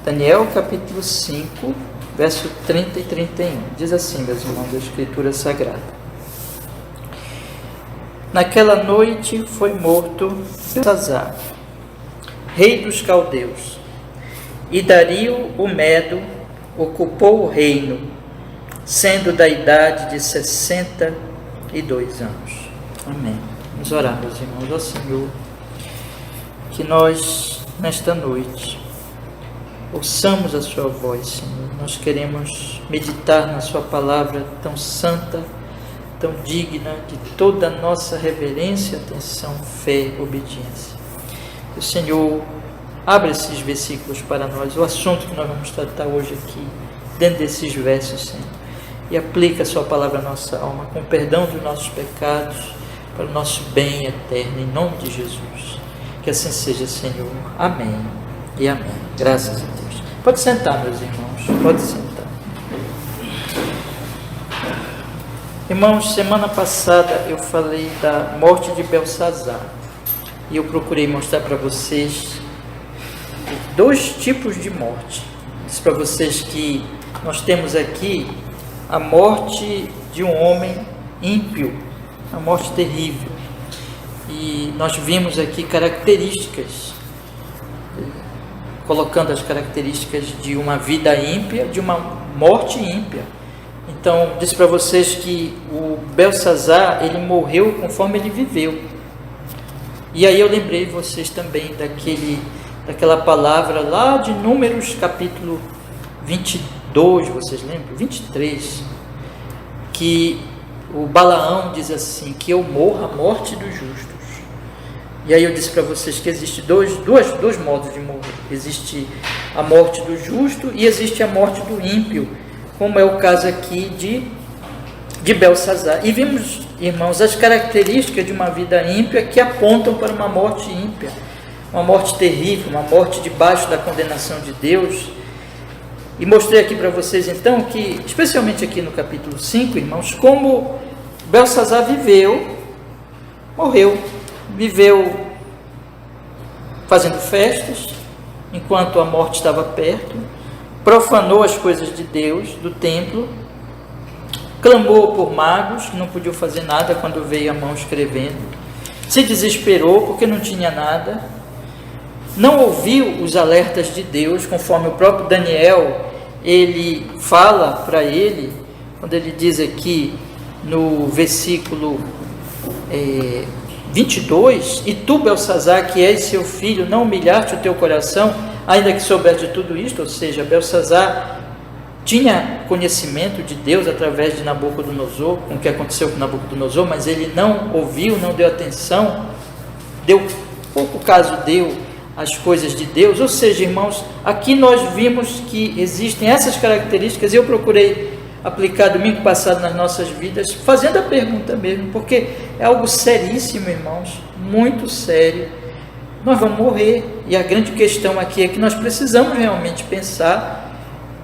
Daniel capítulo 5, verso 30 e 31. Diz assim, meus irmãos, a Escritura Sagrada. Naquela noite foi morto Belsazar, rei dos caldeus, e Dario o Medo ocupou o reino, sendo da idade de 62 anos. Amém. Vamos orar, meus irmãos, ao Senhor, que nós, nesta noite, ouçamos a sua voz, Senhor. Nós queremos meditar na sua palavra tão santa, tão digna de toda a nossa reverência, atenção, fé, obediência. O Senhor abre esses versículos para nós, o assunto que nós vamos tratar hoje aqui, dentro desses versos, Senhor, e aplica a sua palavra à nossa alma, com perdão dos nossos pecados, para o nosso bem eterno, em nome de Jesus. Que assim seja, Senhor. Amém e amém. Graças a Deus. Pode sentar, meus irmãos, pode sentar. Irmãos, semana passada eu falei da morte de Belsazar, e eu procurei mostrar para vocês dois tipos de morte. Disse para vocês que nós temos aqui a morte de um homem ímpio, uma morte terrível, e nós vimos aqui características, colocando as características de uma vida ímpia, de uma morte ímpia. Então, disse para vocês que o Belsazar, ele morreu conforme ele viveu. E aí eu lembrei vocês também daquela palavra lá de Números capítulo 22, vocês lembram? 23, que o Balaão diz assim, que eu morro a morte dos justos. E aí eu disse para vocês que existe dois modos de morrer. Existe a morte do justo e existe a morte do ímpio, como é o caso aqui de Belsazar. E vimos, irmãos, as características de uma vida ímpia que apontam para uma morte ímpia, uma morte terrível, uma morte debaixo da condenação de Deus. E mostrei aqui para vocês então que, especialmente aqui no capítulo 5, irmãos, como Belsazar viveu fazendo festas, enquanto a morte estava perto, profanou as coisas de Deus, do templo, clamou por magos, que não podiam fazer nada quando veio a mão escrevendo, se desesperou porque não tinha nada, não ouviu os alertas de Deus, conforme o próprio Daniel, ele fala para ele, quando ele diz aqui no versículo 22, e tu, Belsazar, que és seu filho, não humilhaste o teu coração, ainda que soubeste de tudo isto. Ou seja, Belsazar tinha conhecimento de Deus através de Nabucodonosor, com o que aconteceu com Nabucodonosor, mas ele não ouviu, não deu atenção, pouco caso deu às coisas de Deus. Ou seja, irmãos, aqui nós vimos que existem essas características, e eu procurei aplicar domingo passado nas nossas vidas, fazendo a pergunta mesmo, porque é algo seríssimo, irmãos, muito sério. Nós vamos morrer, e a grande questão aqui é que nós precisamos realmente pensar,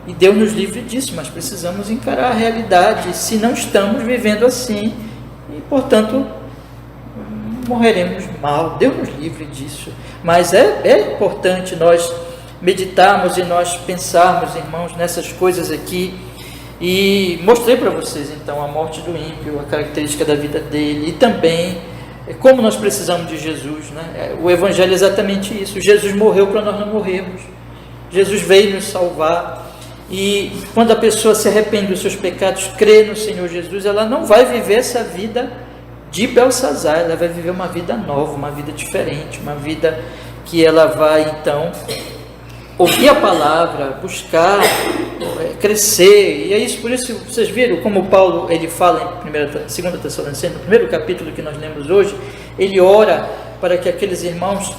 e Deus nos livre disso, mas precisamos encarar a realidade, se não estamos vivendo assim, e portanto morreremos mal. Deus nos livre disso, mas é importante nós meditarmos e nós pensarmos, irmãos, nessas coisas aqui. E mostrei para vocês então a morte do ímpio, a característica da vida dele, e também como nós precisamos de Jesus, né? O Evangelho é exatamente isso. Jesus morreu para nós não morrermos. Jesus veio nos salvar, e quando a pessoa se arrepende dos seus pecados, crê no Senhor Jesus, ela não vai viver essa vida de Belsazar, ela vai viver uma vida nova, uma vida diferente, uma vida que ela vai então ouvir a palavra, buscar, crescer. E é isso, por isso vocês viram como Paulo ele fala em 2 Tessalonicenses, no primeiro capítulo que nós lemos hoje, ele ora para que aqueles irmãos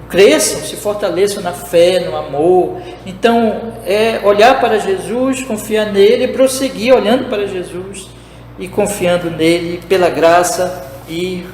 cresçam, se fortaleçam na fé, no amor. Então, olhar para Jesus, confiar nele, e prosseguir olhando para Jesus e confiando nele pela graça, e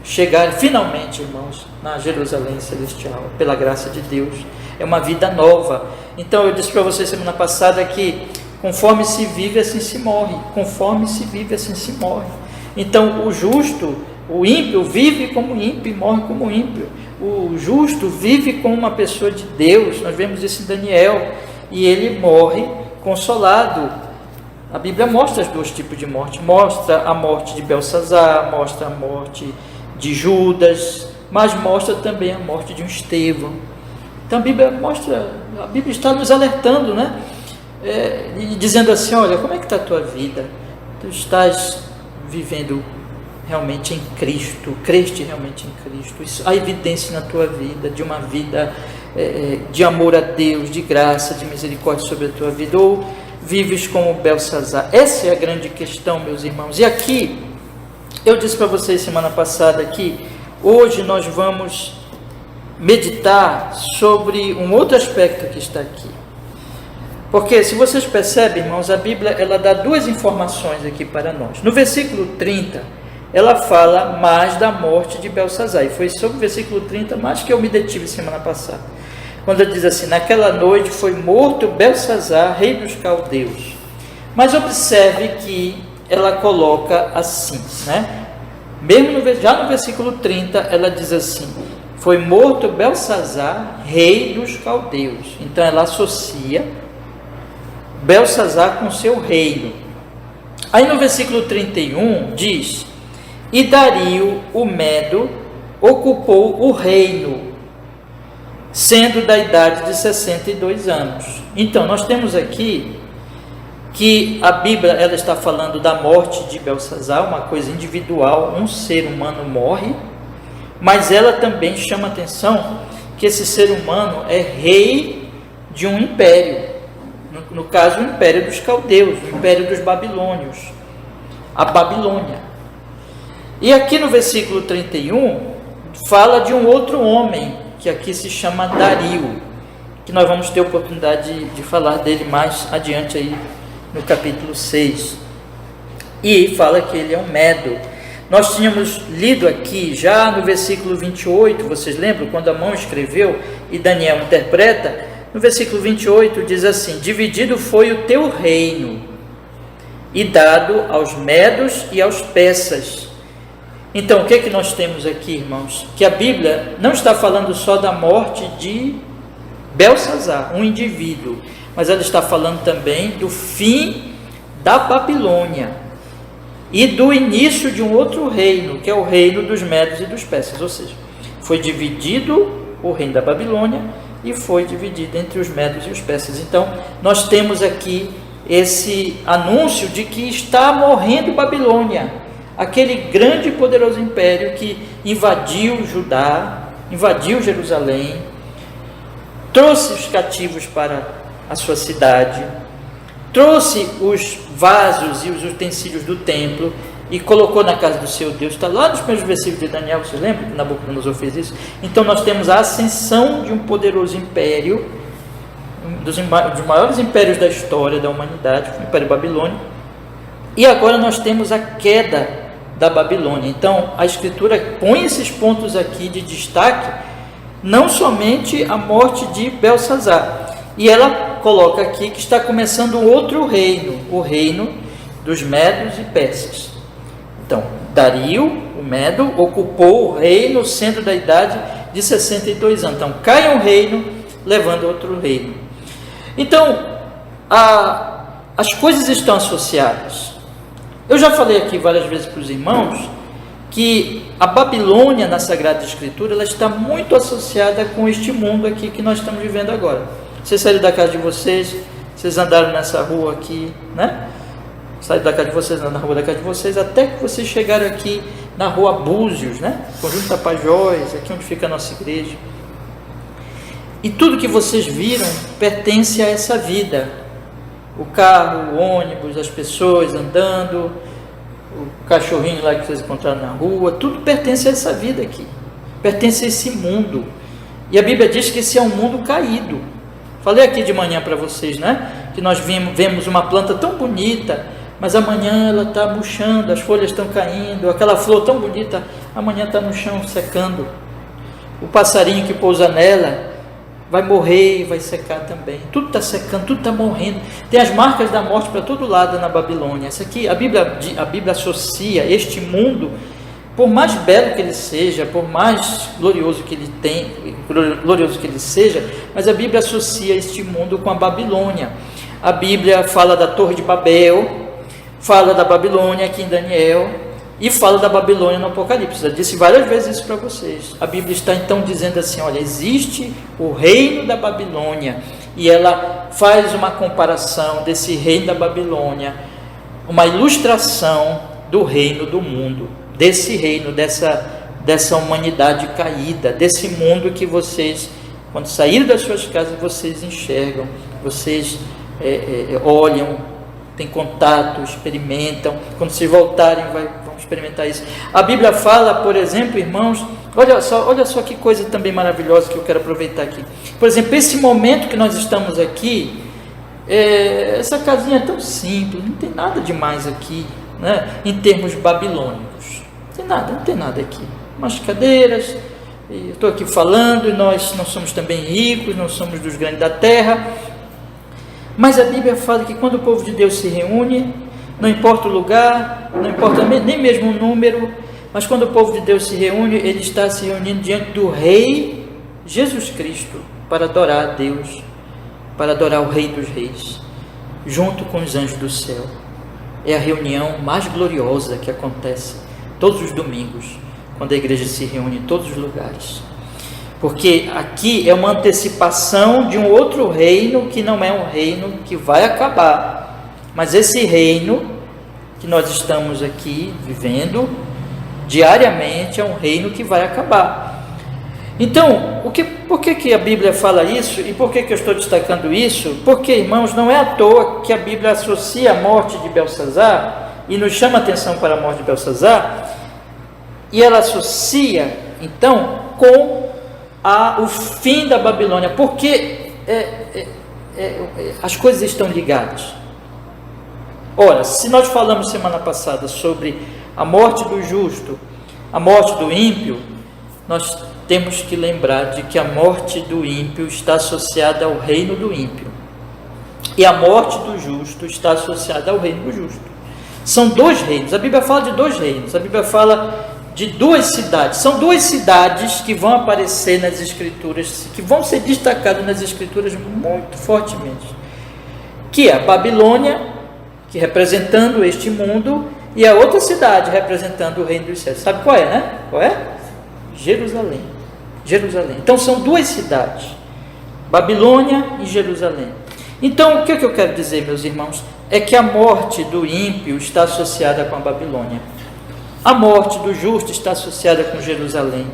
chegar finalmente, irmãos, na Jerusalém celestial, pela graça de Deus. É uma vida nova. Então eu disse para vocês semana passada que conforme se vive, assim se morre. Conforme se vive, assim se morre. Então o justo, o ímpio, vive como ímpio e morre como ímpio. o justo vive como uma pessoa de Deus. Nós vemos isso em Daniel, e ele morre consolado. A Bíblia mostra os dois tipos de morte, mostra a morte de Belsazar, mostra a morte de Judas, mas mostra também a morte de um Estevão. Então a Bíblia está nos alertando, né? E dizendo assim, olha, como é que está a tua vida? Tu estás vivendo realmente em Cristo, creste realmente em Cristo? Isso, há evidência na tua vida de uma vida de amor a Deus, de graça, de misericórdia sobre a tua vida, ou vives como Belsazar? Essa é a grande questão, meus irmãos. E aqui, eu disse para vocês semana passada que hoje nós vamos meditar sobre um outro aspecto que está aqui. Porque, se vocês percebem, irmãos, a Bíblia ela dá duas informações aqui para nós. No versículo 30, ela fala mais da morte de Belsazar, e foi sobre o versículo 30 mais que eu me detive semana passada, quando ele diz assim: naquela noite foi morto Belsazar, rei dos caldeus. Mas observe que ela coloca assim, né? Mesmo já no versículo 30, ela diz assim: foi morto Belsazar, rei dos caldeus. Então ela associa Belsazar com seu reino. Aí no versículo 31 diz: e Dario o Medo ocupou o reino, sendo da idade de 62 anos. Então nós temos aqui que a Bíblia ela está falando da morte de Belsazar, uma coisa individual, um ser humano morre, mas ela também chama a atenção que esse ser humano é rei de um império, no caso o império dos caldeus, o império dos babilônios, a Babilônia. E aqui no versículo 31 fala de um outro homem, que aqui se chama Dario, que nós vamos ter oportunidade de falar dele mais adiante aí no capítulo 6, e fala que ele é um Medo. Nós tínhamos lido aqui já no versículo 28, vocês lembram, quando Amon escreveu e Daniel interpreta, no versículo 28 diz assim: dividido foi o teu reino e dado aos medos e aos persas. Então o que é que nós temos aqui, irmãos? Que a Bíblia não está falando só da morte de Belsazar, um indivíduo, mas ela está falando também do fim da Babilônia e do início de um outro reino, que é o reino dos medos e dos persas. Ou seja, foi dividido o reino da Babilônia e foi dividido entre os medos e os persas. Então nós temos aqui esse anúncio de que está morrendo Babilônia, aquele grande e poderoso império que invadiu Judá, invadiu Jerusalém, trouxe os cativos para a sua cidade, trouxe os vasos e os utensílios do templo e colocou na casa do seu Deus. Está lá nos primeiros versículos de Daniel, você lembra que Nabucodonosor fez isso? Então nós temos a ascensão de um poderoso império, dos maiores impérios da história da humanidade, o Império Babilônico, e agora nós temos a queda da Babilônia. Então a Escritura põe esses pontos aqui de destaque, não somente a morte de Belsazar, e ela coloca aqui que está começando outro reino, o reino dos medos e persas. Então, Dario, o Medo, ocupou o reino, sendo da idade de 62 anos. Então, cai um reino, levando outro reino. Então, as coisas estão associadas. Eu já falei aqui várias vezes para os irmãos que a Babilônia na Sagrada Escritura ela está muito associada com este mundo aqui que nós estamos vivendo agora. Vocês saíram da casa de vocês, vocês andaram nessa rua aqui, né? Saíram da casa de vocês, andaram na rua da casa de vocês, até que vocês chegaram aqui na rua Búzios, né? Conjunto Tapajós, aqui onde fica a nossa igreja. E tudo que vocês viram pertence a essa vida. O carro, o ônibus, as pessoas andando, o cachorrinho lá que vocês encontraram na rua, tudo pertence a essa vida aqui. Pertence a esse mundo. E a Bíblia diz que esse é um mundo caído. Falei aqui de manhã para vocês, né? Que nós vemos uma planta tão bonita, mas amanhã ela está murchando, as folhas estão caindo, aquela flor tão bonita, amanhã está no chão secando. O passarinho que pousa nela vai morrer e vai secar também. Tudo está secando, tudo está morrendo. Tem as marcas da morte para todo lado na Babilônia. Essa aqui, a Bíblia associa este mundo por mais belo que ele seja, por mais glorioso que ele seja, mas a Bíblia associa este mundo com a Babilônia. A Bíblia fala da Torre de Babel, fala da Babilônia aqui em Daniel, e fala da Babilônia no Apocalipse. Eu disse várias vezes isso para vocês. A Bíblia está então dizendo assim, olha, existe o reino da Babilônia, e ela faz uma comparação desse reino da Babilônia, uma ilustração do reino do mundo, desse reino, dessa humanidade caída, desse mundo que vocês, quando saírem das suas casas, vocês enxergam, vocês olham, têm contato, experimentam. Quando vocês voltarem, vão experimentar isso. A Bíblia fala, por exemplo, irmãos, olha só que coisa também maravilhosa que eu quero aproveitar aqui. Por exemplo, esse momento que nós estamos aqui, essa casinha é tão simples, não tem nada demais aqui, né? Em termos babilônicos, não tem nada aqui. Umas cadeiras, eu estou aqui falando, e nós não somos também ricos, não somos dos grandes da terra, mas a Bíblia fala que quando o povo de Deus se reúne, não importa o lugar, não importa nem mesmo o número, mas quando o povo de Deus se reúne, ele está se reunindo diante do Rei Jesus Cristo, para adorar a Deus, para adorar o Rei dos Reis, junto com os anjos do céu. É a reunião mais gloriosa que acontece todos os domingos, quando a igreja se reúne em todos os lugares, porque aqui é uma antecipação de um outro reino, que não é um reino que vai acabar, mas esse reino que nós estamos aqui vivendo diariamente é um reino que vai acabar. Então, por que a Bíblia fala isso, e por que eu estou destacando isso? Porque, irmãos, não é à toa que a Bíblia associa a morte de Belsazar, e nos chama a atenção para a morte de Belsazar, e ela associa, então, com o fim da Babilônia, porque as coisas estão ligadas. Ora, se nós falamos semana passada sobre a morte do justo, a morte do ímpio, nós temos que lembrar de que a morte do ímpio está associada ao reino do ímpio, e a morte do justo está associada ao reino do justo. São dois reinos. A Bíblia fala de dois reinos. A Bíblia fala de duas cidades. São duas cidades que vão aparecer nas Escrituras, que vão ser destacadas nas Escrituras muito fortemente, que é a Babilônia, que representando este mundo, e a outra cidade representando o reino dos céus. Sabe qual é, né? Qual é? Jerusalém. Então são duas cidades, Babilônia e Jerusalém. Então o que eu quero dizer, meus irmãos, é que a morte do ímpio está associada com a Babilônia, a morte do justo está associada com Jerusalém.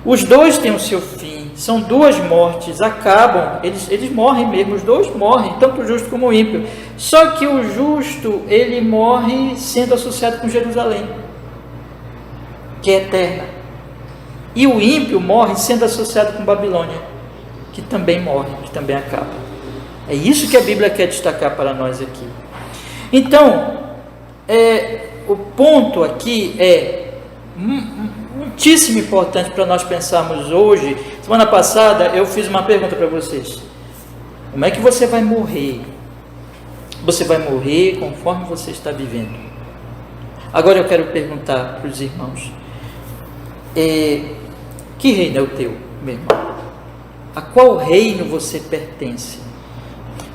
Os dois têm o seu fim, são duas mortes, acabam, eles morrem mesmo, os dois morrem, tanto o justo como o ímpio. Só que o justo, ele morre sendo associado com Jerusalém, que é eterna. E o ímpio morre sendo associado com Babilônia, que também morre, que também acaba. É isso que a Bíblia quer destacar para nós aqui. Então, o ponto aqui é muitíssimo importante para nós pensarmos hoje. Semana passada eu fiz uma pergunta para vocês: como é que você vai morrer? Você vai morrer conforme você está vivendo. Agora eu quero perguntar para os irmãos: que reino é o teu, meu irmão? A qual reino você pertence?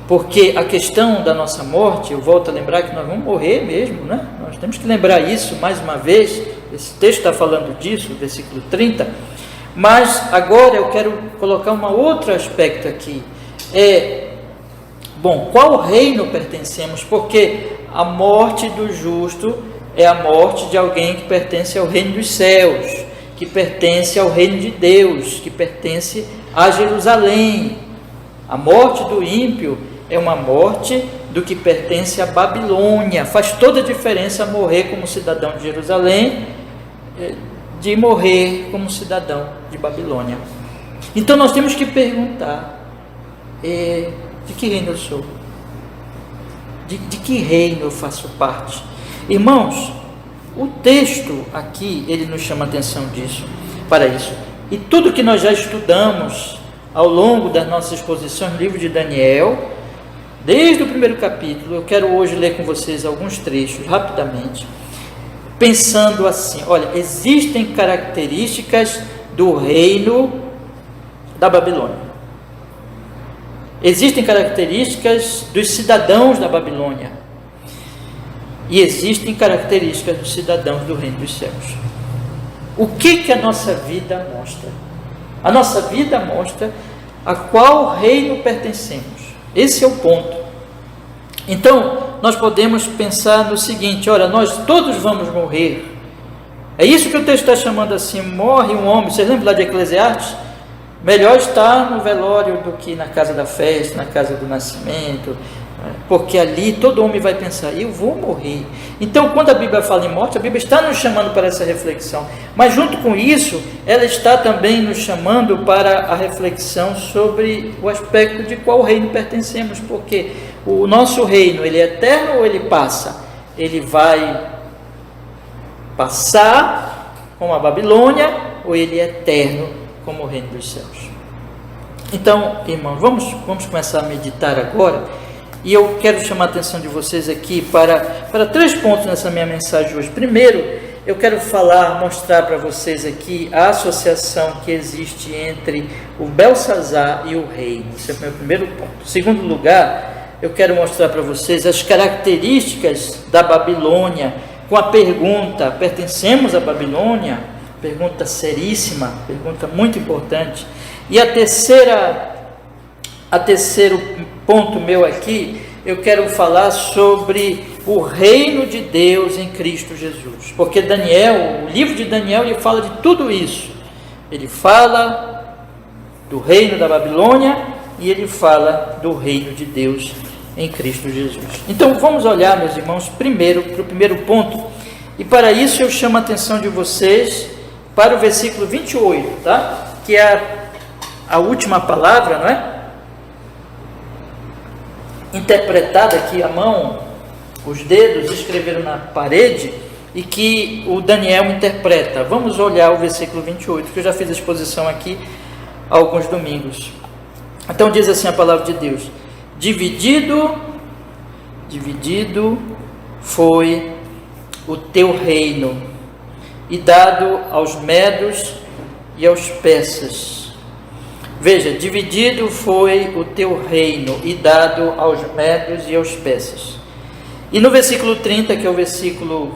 Porque a questão da nossa morte, eu volto a lembrar que nós vamos morrer mesmo, né? Nós temos que lembrar isso mais uma vez. Esse texto está falando disso, versículo 30. Mas agora eu quero colocar um outro aspecto aqui. Qual reino pertencemos? Porque a morte do justo é a morte de alguém que pertence ao reino dos céus, que pertence ao reino de Deus, que pertence a Jerusalém. A morte do ímpio é uma morte do que pertence à Babilônia. Faz toda a diferença morrer como cidadão de Jerusalém, de morrer como cidadão de Babilônia. Então nós temos que perguntar: de que reino eu sou? De que reino eu faço parte? Irmãos, o texto aqui, ele nos chama a atenção para isso. E tudo que nós já estudamos ao longo das nossas exposições no livro de Daniel, desde o primeiro capítulo, eu quero hoje ler com vocês alguns trechos, rapidamente. pensando assim: olha, existem características do reino da Babilônia, existem características dos cidadãos da Babilônia, e existem características dos cidadãos do reino dos céus. O que a nossa vida mostra? A nossa vida mostra a qual reino pertencemos. Esse é o ponto. Então, nós podemos pensar no seguinte: olha, nós todos vamos morrer. É isso que o texto está chamando assim: morre um homem. Vocês lembram lá de Eclesiastes? Melhor estar no velório do que na casa da festa, na casa do nascimento, porque ali todo homem vai pensar: eu vou morrer. Então, quando a Bíblia fala em morte, a Bíblia está nos chamando para essa reflexão, mas junto com isso, ela está também nos chamando para a reflexão sobre o aspecto de qual reino pertencemos, porque o nosso reino, ele é eterno ou ele passa? Ele vai passar como a Babilônia, ou ele é eterno como o reino dos céus? Então, irmãos, vamos começar a meditar agora. E eu quero chamar a atenção de vocês aqui para 3 pontos nessa minha mensagem hoje. Primeiro, eu quero mostrar para vocês aqui a associação que existe entre o Belsazar e o reino. Esse é o meu primeiro ponto. Segundo lugar, eu quero mostrar para vocês as características da Babilônia, com a pergunta: pertencemos à Babilônia? Pergunta seríssima, pergunta muito importante. E a terceiro ponto meu aqui, eu quero falar sobre o reino de Deus em Cristo Jesus, porque o livro de Daniel, ele fala de tudo isso. Ele fala do reino da Babilônia e ele fala do reino de Deus em Cristo Jesus. Então vamos olhar, meus irmãos, primeiro para o primeiro ponto, e para isso eu chamo a atenção de vocês para o versículo 28, tá? Que é a última palavra, não é? Interpretada aqui à mão, os dedos escreveram na parede, e que o Daniel interpreta. Vamos olhar o versículo 28, que eu já fiz a exposição aqui há alguns domingos. Então diz assim a palavra de Deus: dividido foi o teu reino, e dado aos medos e aos persas. Veja, dividido foi o teu reino e dado aos medos e aos persas. E no versículo 30, que é o versículo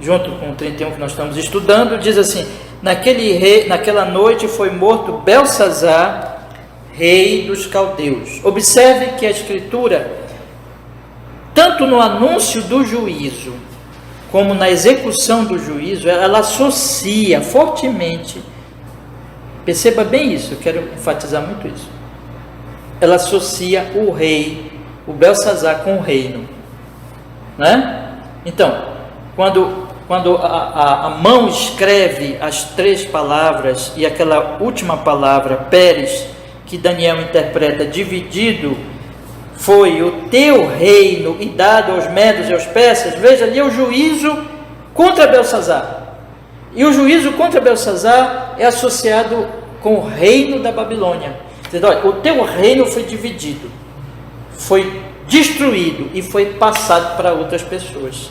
junto com o 31 que nós estamos estudando, diz assim: naquela noite foi morto Belsazar, rei dos caldeus. Observe que a Escritura, tanto no anúncio do juízo, como na execução do juízo, ela associa fortemente. Perceba bem isso, eu quero enfatizar muito isso. Ela associa o rei, o Belsazar, com o reino, né? Então, quando a mão escreve as 3 palavras e aquela última palavra, Pérez, que Daniel interpreta, dividido foi o teu reino e dado aos medos e aos persas, veja ali o juízo contra Belsazar. E o juízo contra Belsazar é associado com o reino da Babilônia. Olha, o teu reino foi dividido, foi destruído e foi passado para outras pessoas,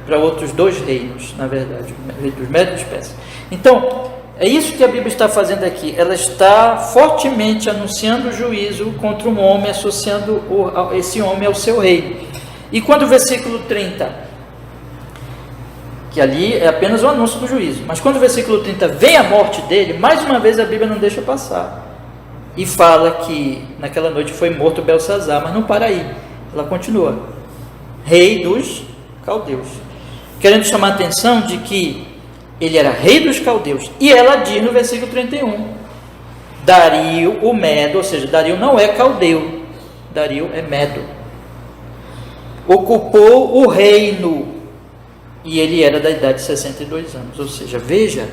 para outros 2 reinos, na verdade, o reino dos medos e dos persas. Então, é isso que a Bíblia está fazendo aqui. Ela está fortemente anunciando o juízo contra um homem, associando esse homem ao seu reino. E quando o versículo 30, que ali é apenas o anúncio do juízo, mas quando o versículo 30 vem a morte dele, mais uma vez a Bíblia não deixa passar. E fala que naquela noite foi morto Belsazar, mas não para aí. Ela continua: rei dos caldeus. Querendo chamar a atenção de que ele era rei dos caldeus. E ela diz no versículo 31, Dario o Medo, ou seja, Dario não é caldeu, Dario é Medo, ocupou o reino, e ele era da idade de 62 anos. Ou seja, veja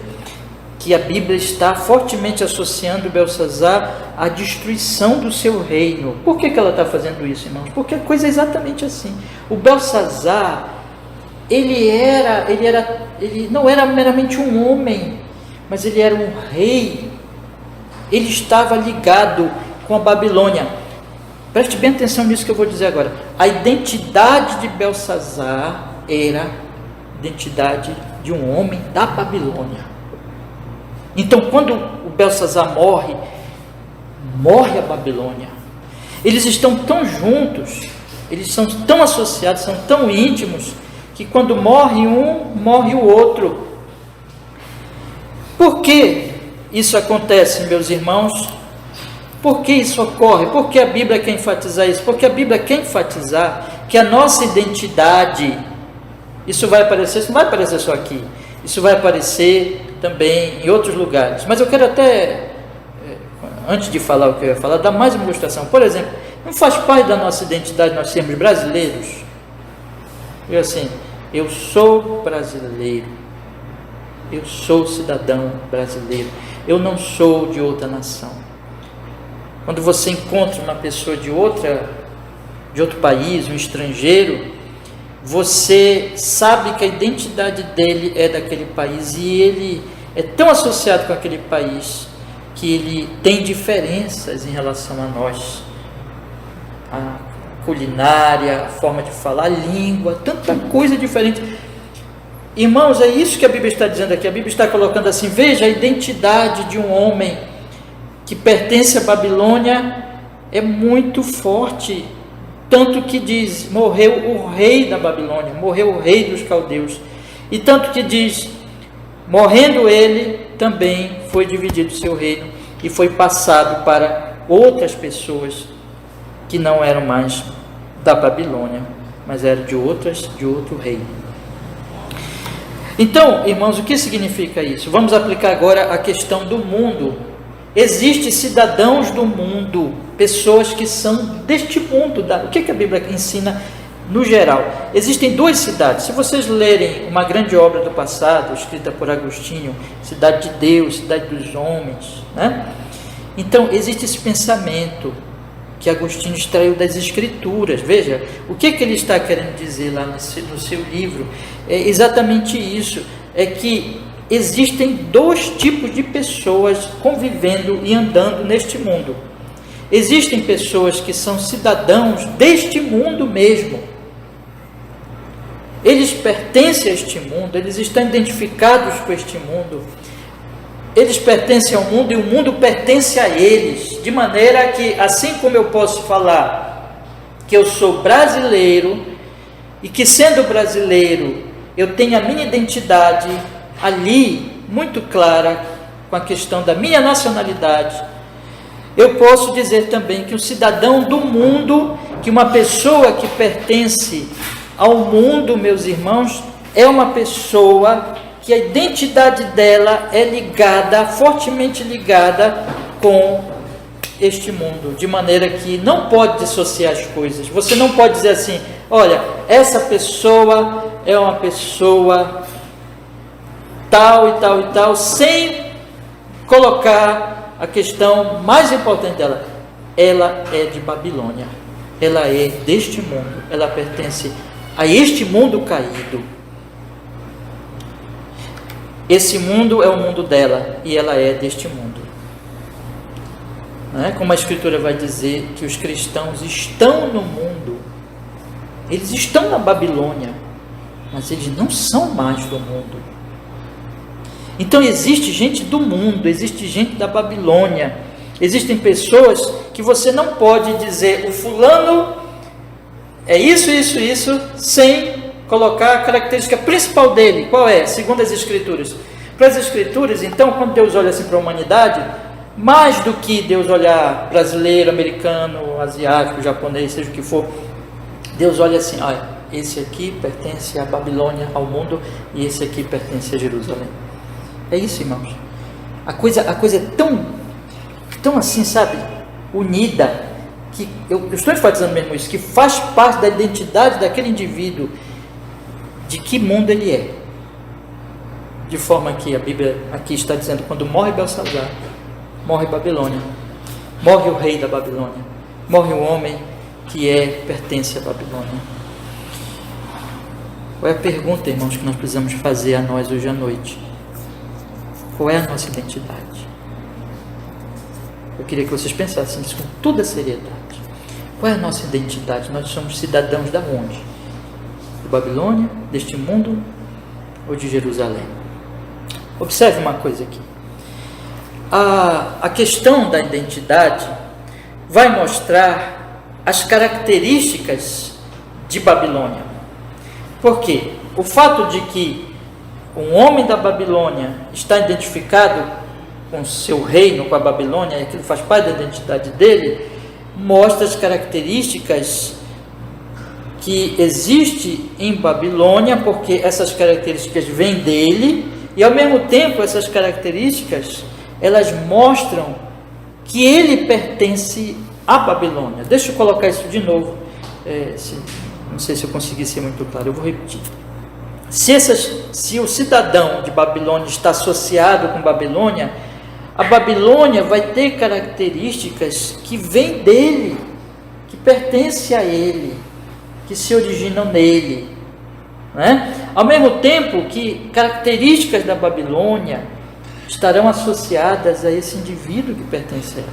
que a Bíblia está fortemente associando Belsazar à destruição do seu reino. Por que ela está fazendo isso, irmãos? Porque a coisa é exatamente assim. O Belsazar, ele não era meramente um homem, mas ele era um rei. Ele estava ligado com a Babilônia. Preste bem atenção nisso que eu vou dizer agora. A identidade de Belsazar era identidade de um homem da Babilônia. Então, quando o Belsazar morre a Babilônia. Eles estão tão juntos, eles são tão associados, são tão íntimos, que quando morre um, morre o outro. Por que isso acontece, meus irmãos? Por que isso ocorre? Por que a Bíblia quer enfatizar isso? Porque a Bíblia quer enfatizar que a nossa identidade, isso vai aparecer, isso não vai aparecer só aqui, isso vai aparecer também em outros lugares. Mas eu quero até, antes de falar o que eu ia falar, dar mais uma ilustração. Por exemplo, não faz parte da nossa identidade nós sermos brasileiros? Eu assim, eu sou brasileiro, eu sou cidadão brasileiro, eu não sou de outra nação. Quando você encontra uma pessoa de outro país, um estrangeiro, você sabe que a identidade dele é daquele país e ele é tão associado com aquele país que ele tem diferenças em relação a nós. A culinária, a forma de falar, a língua, tanta coisa diferente. Irmãos, é isso que a Bíblia está dizendo aqui. A Bíblia está colocando assim: veja, a identidade de um homem que pertence à Babilônia é muito forte. Tanto que diz, morreu o rei da Babilônia, morreu o rei dos caldeus. E tanto que diz, morrendo ele, também foi dividido o seu reino e foi passado para outras pessoas que não eram mais da Babilônia, mas eram de outro reino. Então, irmãos, o que significa isso? Vamos aplicar agora a questão do mundo. Existem cidadãos do mundo, pessoas que são deste mundo. O que a Bíblia ensina no geral? Existem duas cidades. Se vocês lerem uma grande obra do passado, escrita por Agostinho, Cidade de Deus, Cidade dos Homens, né? Então, existe esse pensamento que Agostinho extraiu das Escrituras. Veja, o que ele está querendo dizer lá no seu livro? É exatamente isso, é que existem dois tipos de pessoas convivendo e andando neste mundo. Existem pessoas que são cidadãos deste mundo mesmo. Eles pertencem a este mundo, eles estão identificados com este mundo. Eles pertencem ao mundo e o mundo pertence a eles. De maneira que, assim como eu posso falar que eu sou brasileiro e que, sendo brasileiro, eu tenho a minha identidade ali muito clara com a questão da minha nacionalidade, eu posso dizer também que o cidadão do mundo, que uma pessoa que pertence ao mundo, meus irmãos, é uma pessoa que a identidade dela é ligada, fortemente ligada com este mundo, de maneira que não pode dissociar as coisas. Você não pode dizer assim, olha, essa pessoa é uma pessoa tal e tal e tal, sem colocar a questão mais importante dela. Ela é de Babilônia, ela é deste mundo, ela pertence a este mundo caído. Esse mundo é o mundo dela e ela é deste mundo. Não é? Como a Escritura vai dizer que os cristãos estão no mundo, eles estão na Babilônia, mas eles não são mais do mundo. Então existe gente do mundo, existe gente da Babilônia, existem pessoas que você não pode dizer o fulano é isso, isso, isso, sem colocar a característica principal dele. Qual é? Segundo as Escrituras. Para as Escrituras, então, quando Deus olha assim para a humanidade, mais do que Deus olhar brasileiro, americano, asiático, japonês, seja o que for, Deus olha assim, olha, esse aqui pertence à Babilônia, ao mundo, e esse aqui pertence a Jerusalém. É isso, irmãos. A coisa é tão assim, sabe, unida, que eu estou enfatizando mesmo isso, que faz parte da identidade daquele indivíduo, de que mundo ele é. De forma que a Bíblia aqui está dizendo, quando morre Belsazar, morre Babilônia, morre o rei da Babilônia, morre o homem que pertence à Babilônia. Qual é a pergunta, irmãos, que nós precisamos fazer a nós hoje à noite? Qual é a nossa identidade? Eu queria que vocês pensassem nisso com toda a seriedade. Qual é a nossa identidade? Nós somos cidadãos da onde? De Babilônia, deste mundo, ou de Jerusalém. Observe uma coisa aqui. A questão da identidade vai mostrar as características de Babilônia. Por quê? O fato de que um homem da Babilônia está identificado com seu reino, com a Babilônia, e aquilo faz parte da identidade dele, mostra as características que existem em Babilônia, porque essas características vêm dele, e ao mesmo tempo essas características, elas mostram que ele pertence à Babilônia. Deixa eu colocar isso de novo, não sei se eu consegui ser muito claro, eu vou repetir. Se o cidadão de Babilônia está associado com Babilônia, a Babilônia vai ter características que vêm dele, que pertencem a ele, que se originam nele, né? Ao mesmo tempo que características da Babilônia estarão associadas a esse indivíduo que pertence a ela.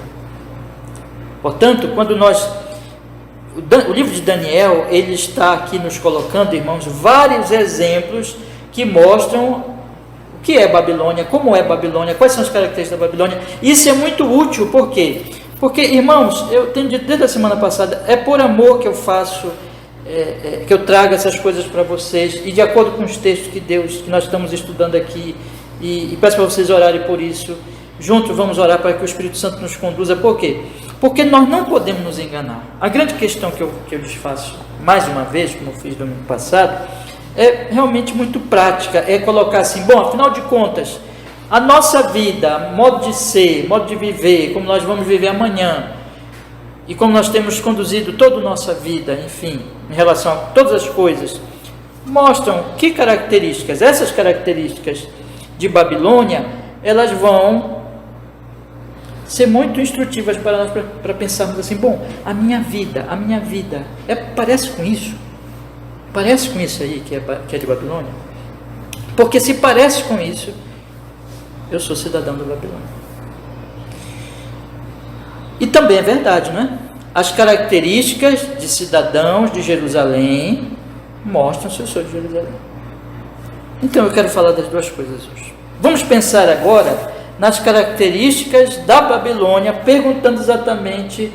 Portanto, quando o livro de Daniel, ele está aqui nos colocando, irmãos, vários exemplos que mostram o que é Babilônia, como é Babilônia, quais são as características da Babilônia. Isso é muito útil, por quê? Porque, irmãos, eu tenho dito desde a semana passada, é por amor que eu faço, que eu trago essas coisas para vocês, e de acordo com os textos que nós estamos estudando aqui, e peço para vocês orarem por isso. Juntos vamos orar para que o Espírito Santo nos conduza. Por quê? Porque nós não podemos nos enganar. A grande questão que eu lhes faço, mais uma vez, como eu fiz no domingo passado, é realmente muito prática, é colocar assim, bom, afinal de contas, a nossa vida, modo de ser, modo de viver, como nós vamos viver amanhã, e como nós temos conduzido toda a nossa vida, enfim, em relação a todas as coisas, mostram que características, essas características de Babilônia, elas vão ser muito instrutivas para nós, para pensarmos assim, bom, a minha vida, parece com isso aí que é de Babilônia, porque se parece com isso, eu sou cidadão da Babilônia. E também é verdade, não é? As características de cidadãos de Jerusalém mostram se eu sou de Jerusalém. Então eu quero falar das duas coisas hoje. Vamos pensar agora nas características da Babilônia, perguntando exatamente,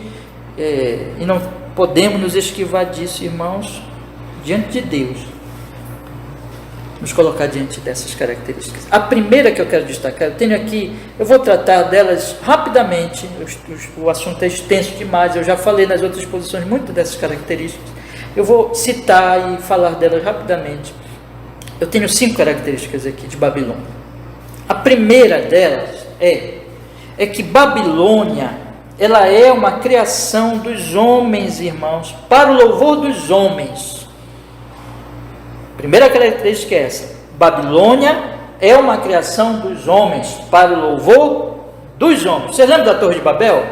e não podemos nos esquivar disso, irmãos, diante de Deus, nos colocar diante dessas características. A primeira que eu quero destacar, eu vou tratar delas rapidamente, o assunto é extenso demais, eu já falei nas outras exposições muito dessas características, eu vou citar e falar delas rapidamente. Eu tenho 5 características aqui de Babilônia. A primeira delas é que Babilônia, ela é uma criação dos homens, irmãos, para o louvor dos homens. Primeira característica é essa: Babilônia é uma criação dos homens, para o louvor dos homens. Você lembra da Torre de Babel?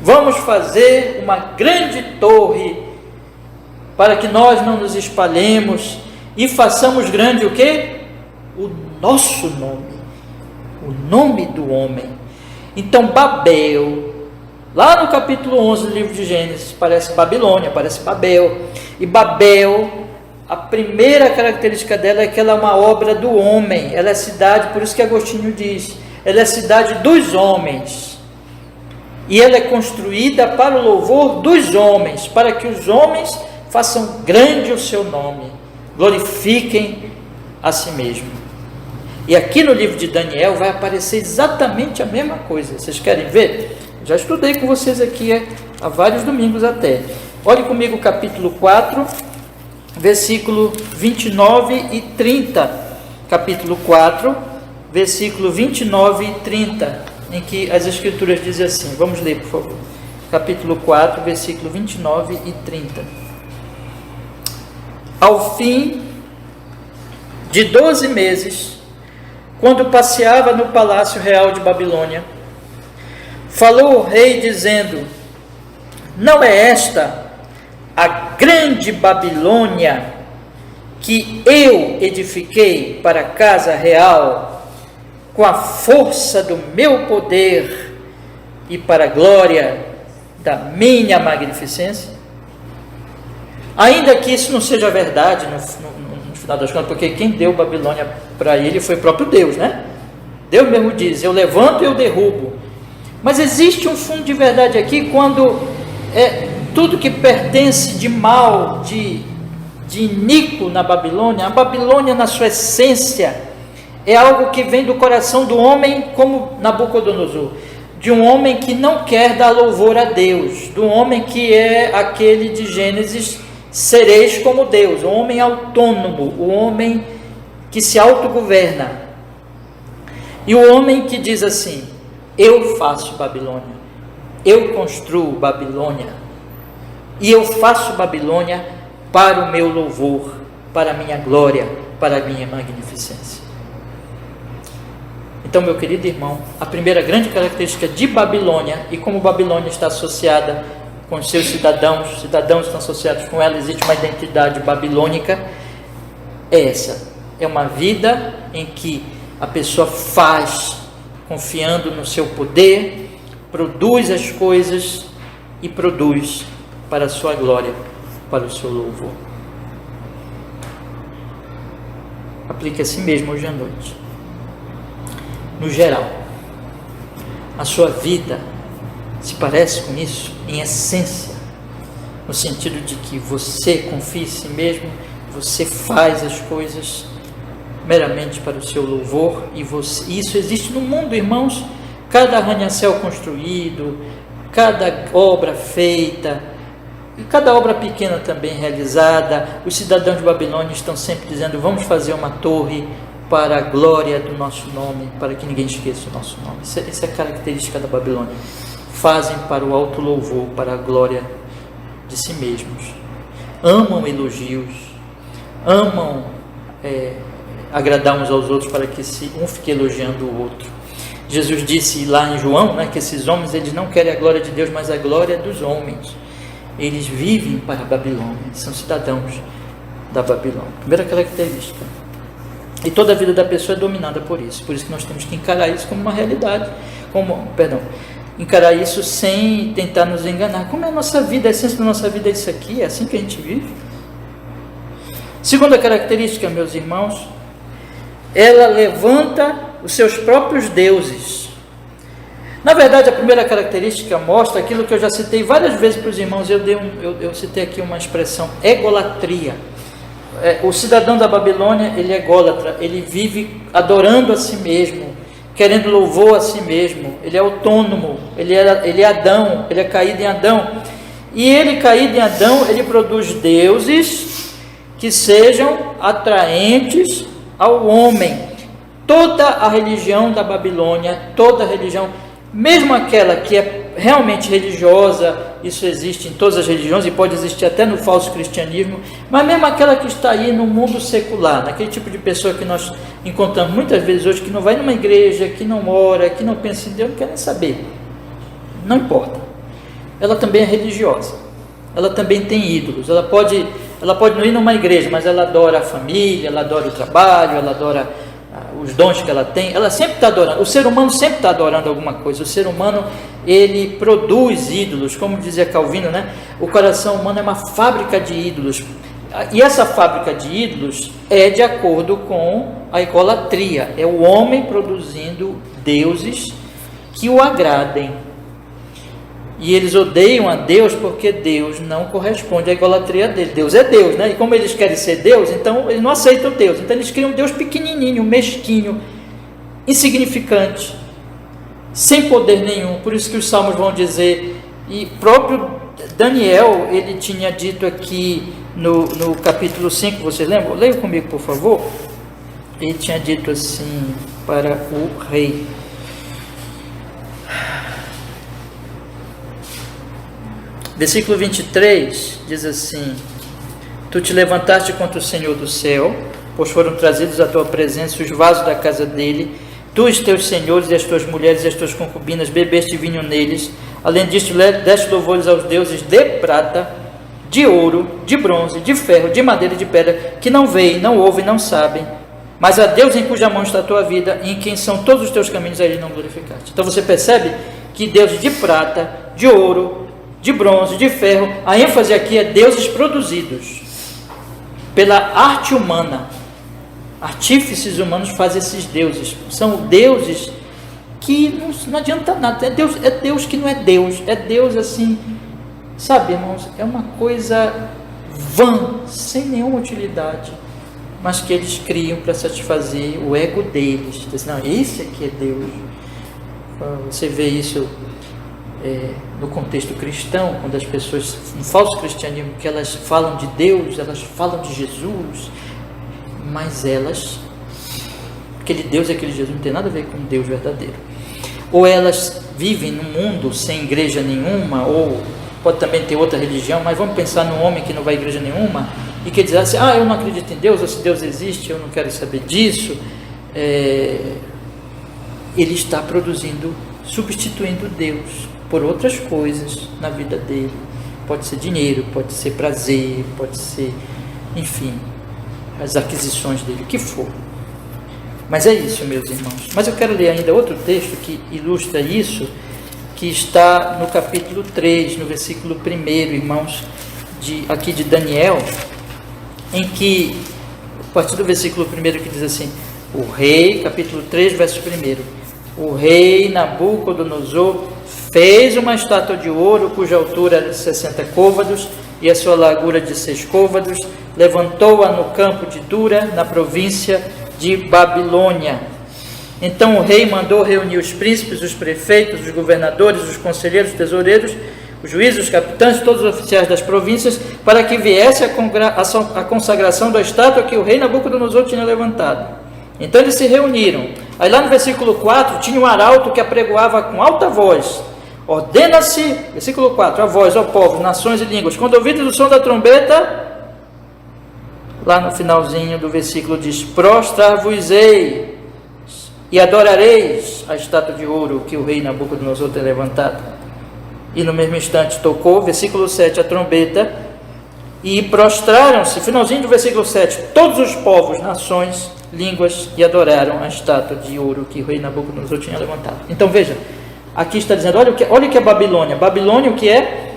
Vamos fazer uma grande torre para que nós não nos espalhemos e façamos grande o quê? O nosso nome, o nome do homem. Então Babel, lá no capítulo 11 do livro de Gênesis, parece Babilônia, parece Babel. E Babel, a primeira característica dela é que ela é uma obra do homem, ela é cidade, por isso que Agostinho diz, ela é cidade dos homens, e ela é construída para o louvor dos homens, para que os homens façam grande o seu nome, glorifiquem a si mesmo. E aqui no livro de Daniel vai aparecer exatamente a mesma coisa. Vocês querem ver? Já estudei com vocês aqui há vários domingos até. Olhe comigo o capítulo 4, versículo 29 e 30. Capítulo 4, versículo 29 e 30, em que as escrituras dizem assim. Vamos ler, por favor. Capítulo 4, versículo 29 e 30. Ao fim de 12 meses, quando passeava no palácio real de Babilônia, falou o rei dizendo: não é esta a grande Babilônia que eu edifiquei para a casa real com a força do meu poder e para a glória da minha magnificência? Ainda que isso não seja verdade, nos final das contas, porque quem deu Babilônia para ele foi o próprio Deus, né? Deus mesmo diz: eu levanto e eu derrubo. Mas existe um fundo de verdade aqui, quando tudo que pertence de mal, de iníquo na Babilônia, a Babilônia na sua essência é algo que vem do coração do homem, como Nabucodonosor, de um homem que não quer dar louvor a Deus, do homem que é aquele de Gênesis: sereis como Deus, o homem autônomo, o homem que se autogoverna, e o homem que diz assim: eu faço Babilônia, eu construo Babilônia, e eu faço Babilônia para o meu louvor, para a minha glória, para a minha magnificência. Então, meu querido irmão, a primeira grande característica de Babilônia, e como Babilônia está associada com os seus cidadãos estão associados com ela, existe uma identidade babilônica, é essa: é uma vida em que a pessoa faz confiando no seu poder, produz as coisas e produz para a sua glória, para o seu louvor. Aplique a si mesmo hoje à noite. No geral, a sua vida se parece com isso, em essência, no sentido de que você confia em si mesmo, você faz as coisas meramente para o seu louvor, e isso existe no mundo, irmãos. Cada arranha-céu construído, cada obra feita, e cada obra pequena também realizada, os cidadãos de Babilônia estão sempre dizendo: vamos fazer uma torre para a glória do nosso nome, para que ninguém esqueça o nosso nome. Essa é a característica da Babilônia. Fazem para o alto louvor, para a glória de si mesmos. Amam elogios, amam agradar uns aos outros, para que um fique elogiando o outro. Jesus disse lá em João, que esses homens, eles não querem a glória de Deus, mas a glória dos homens. Eles vivem para a Babilônia, são cidadãos da Babilônia. Primeira característica. E toda a vida da pessoa é dominada por isso. Por isso que nós temos que encarar isso como uma realidade, encarar isso sem tentar nos enganar. Como é a nossa vida, a essência da nossa vida é isso aqui, é assim que a gente vive. Segunda característica, meus irmãos, ela levanta os seus próprios deuses. Na verdade, a primeira característica mostra aquilo que eu já citei várias vezes para os irmãos. Eu citei aqui uma expressão: egolatria. O cidadão da Babilônia, ele é ególatra, ele vive adorando a si mesmo, querendo louvor a si mesmo. Ele é autônomo, ele é Adão, ele é caído em Adão, e ele, caído em Adão, ele produz deuses que sejam atraentes ao homem. Toda a religião da Babilônia, toda a religião, mesmo aquela que é realmente religiosa, isso existe em todas as religiões e pode existir até no falso cristianismo, mas mesmo aquela que está aí no mundo secular, naquele tipo de pessoa que nós encontramos muitas vezes hoje, que não vai numa igreja, que não ora, que não pensa em Deus, não quer nem saber, não importa, ela também é religiosa, ela também tem ídolos, ela pode não ir numa igreja, mas ela adora a família, ela adora o trabalho, ela adora os dons que ela tem, ela sempre está adorando. O ser humano sempre está adorando alguma coisa. O ser humano, ele produz ídolos, como dizia Calvino, o coração humano é uma fábrica de ídolos, e essa fábrica de ídolos é de acordo com a egolatria, é o homem produzindo deuses que o agradem, e eles odeiam a Deus porque Deus não corresponde à egolatria dele. Deus é Deus, e como eles querem ser Deus, então eles não aceitam Deus, então eles criam um Deus pequenininho, mesquinho, insignificante, sem poder nenhum. Por isso que os salmos vão dizer, e próprio Daniel, ele tinha dito aqui no capítulo 5, vocês lembram? Leia comigo, por favor. Ele tinha dito assim para o rei: versículo 23 diz assim: tu te levantaste contra o Senhor do céu, pois foram trazidos à tua presença os vasos da casa dele, tu, os teus senhores e as tuas mulheres e as tuas concubinas, bebeste vinho neles. Além disto, deste louvores aos deuses de prata, de ouro, de bronze, de ferro, de madeira e de pedra, que não veem, não ouvem, não sabem, mas a Deus em cuja mão está a tua vida, e em quem são todos os teus caminhos, a ele não glorificaste. Então você percebe que deuses de prata, de ouro, de bronze, de ferro, a ênfase aqui é deuses produzidos pela arte humana, artífices humanos fazem esses deuses. São deuses que não adianta nada. É Deus que não é Deus. É Deus assim, sabe, irmãos? É uma coisa vã, sem nenhuma utilidade, mas que eles criam para satisfazer o ego deles. Dizem, não, esse aqui é Deus. Você vê isso no contexto cristão, quando as pessoas, no falso cristianismo, que elas falam de Deus, elas falam de Jesus, mas aquele Deus e aquele Jesus não tem nada a ver com Deus verdadeiro. Ou elas vivem num mundo sem igreja nenhuma, ou pode também ter outra religião, mas vamos pensar num homem que não vai à igreja nenhuma, e que diz assim, eu não acredito em Deus, ou se Deus existe, eu não quero saber disso. Ele está substituindo Deus por outras coisas na vida dele. Pode ser dinheiro, pode ser prazer, pode ser, enfim, as aquisições dele, o que for. Mas é isso, meus irmãos. Mas eu quero ler ainda outro texto que ilustra isso, que está no capítulo 3, no versículo 1, irmãos, aqui de Daniel, em que, a partir do versículo 1, que diz assim, o rei, capítulo 3, verso 1, o rei Nabucodonosor fez uma estátua de ouro, cuja altura era de 60 côvados, e a sua largura de 6 côvados, levantou-a no campo de Dura, na província de Babilônia. Então o rei mandou reunir os príncipes, os prefeitos, os governadores, os conselheiros, os tesoureiros, os juízes, os capitães, todos os oficiais das províncias, para que viesse a consagração da estátua que o rei Nabucodonosor tinha levantado. Então eles se reuniram. Aí lá no versículo 4, tinha um arauto que apregoava com alta voz, ordena-se, versículo 4, a voz, ó povos, nações e línguas, quando ouvides o som da trombeta, lá no finalzinho do versículo diz, prostrar-vos-ei e adorareis a estátua de ouro que o rei Nabucodonosor tem levantado. E no mesmo instante tocou, versículo 7, a trombeta, e prostraram-se, finalzinho do versículo 7, todos os povos, nações, línguas, e adoraram a estátua de ouro que o rei Nabucodonosor tinha levantado. Então veja, aqui está dizendo, olha o que é Babilônia. Babilônia o que é?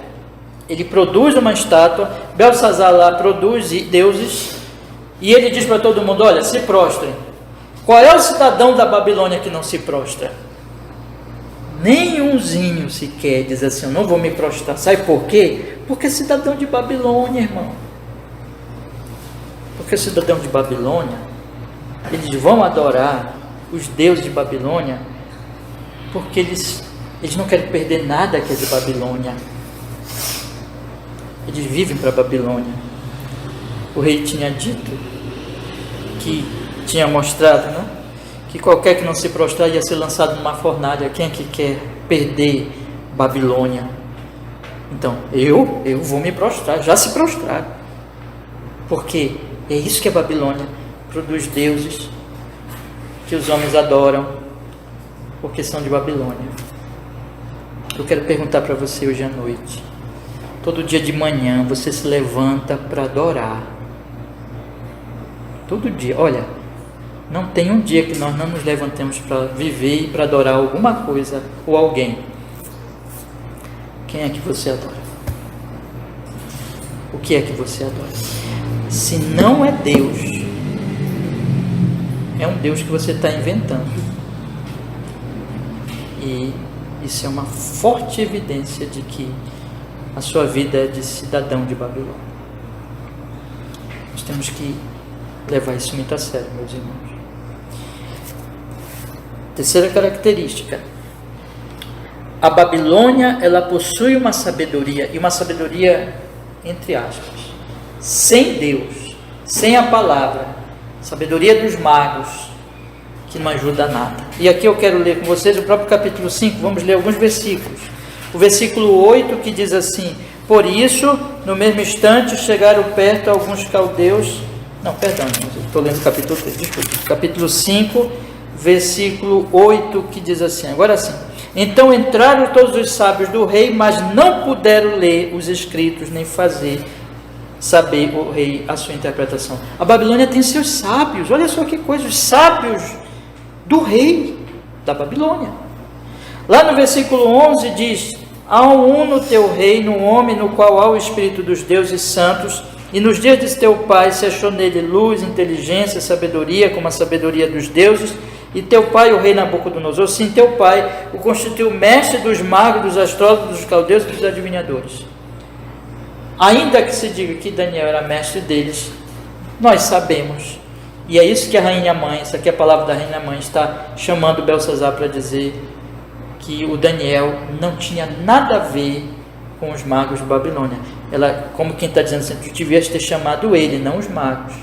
Ele produz uma estátua, Belsazar lá produz deuses, e ele diz para todo mundo, olha, se prostrem. Qual é o cidadão da Babilônia que não se prostra? Nenhumzinho sequer diz assim, eu não vou me prostrar. Sabe por quê? Porque é cidadão de Babilônia, irmão. Porque é cidadão de Babilônia, eles vão adorar os deuses de Babilônia, porque eles não querem perder nada que é de Babilônia. Eles vivem para a Babilônia. O rei tinha dito, tinha mostrado, né? Que qualquer que não se prostrar ia ser lançado numa fornalha. Quem é que quer perder Babilônia? Então, eu vou me prostrar, já se prostraram. Porque é isso que a Babilônia produz, deuses que os homens adoram, porque são de Babilônia. Eu quero perguntar para você hoje à noite, todo dia de manhã você se levanta para adorar? Todo dia, olha, não tem um dia que nós não nos levantemos para viver e para adorar alguma coisa ou alguém. Quem é que você adora? O que é que você adora? Se não é Deus, é um Deus que você está inventando. E isso é uma forte evidência de que a sua vida é de cidadão de Babilônia. Nós temos que levar isso muito a sério, meus irmãos. Terceira característica. A Babilônia, ela possui uma sabedoria, e uma sabedoria, entre aspas, sem Deus, sem a palavra, sabedoria dos magos, que não ajuda a nada. E aqui eu quero ler com vocês o próprio capítulo 5, vamos ler alguns versículos. O versículo 8 que diz assim, por isso, no mesmo instante, chegaram perto alguns caldeus, estou lendo o capítulo 3, desculpa, capítulo 5, versículo 8, que diz assim, agora sim, então entraram todos os sábios do rei, mas não puderam ler os escritos, nem fazer saber o rei a sua interpretação. A Babilônia tem seus sábios, olha só que coisa, os sábios do rei da Babilônia. Lá no versículo 11 diz, há um no teu reino, um homem no qual há o Espírito dos deuses santos, E nos dias de teu pai se achou nele luz, inteligência, sabedoria, como a sabedoria dos deuses. E teu pai, o rei Nabucodonosor, sim, teu pai o constituiu mestre dos magos, dos astrólogos, dos caldeus e dos adivinhadores. Ainda que se diga que Daniel era mestre deles, nós sabemos, e é isso que a rainha mãe, essa aqui é a palavra da rainha mãe, está chamando Belsazar para dizer que o Daniel não tinha nada a ver com os magos de Babilônia. Ela, como quem está dizendo assim, tu devias ter chamado ele, não os magos.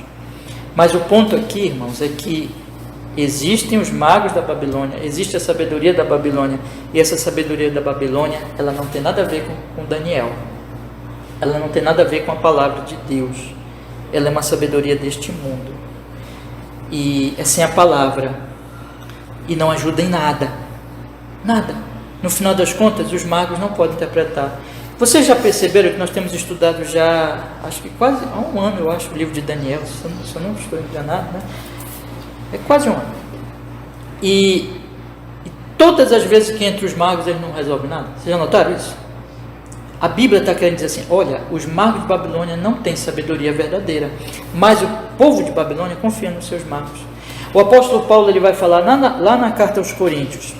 Mas o ponto aqui, irmãos, é que existem os magos da Babilônia, existe a sabedoria da Babilônia, e essa sabedoria da Babilônia, ela não tem nada a ver com Daniel, ela não tem nada a ver com a palavra de Deus, ela é uma sabedoria deste mundo, e é sem a palavra, e não ajuda em nada, nada. No final das contas, os magos não podem interpretar. Vocês já perceberam que nós temos estudado já, acho que quase há um ano, eu acho, o livro de Daniel, se eu não estou enganado, né? É quase um ano. E todas as vezes que entre os magos eles não resolvem nada. Vocês já notaram isso? A Bíblia está querendo dizer assim, olha, os magos de Babilônia não têm sabedoria verdadeira, mas o povo de Babilônia confia nos seus magos. O apóstolo Paulo ele vai falar lá na carta aos Coríntios,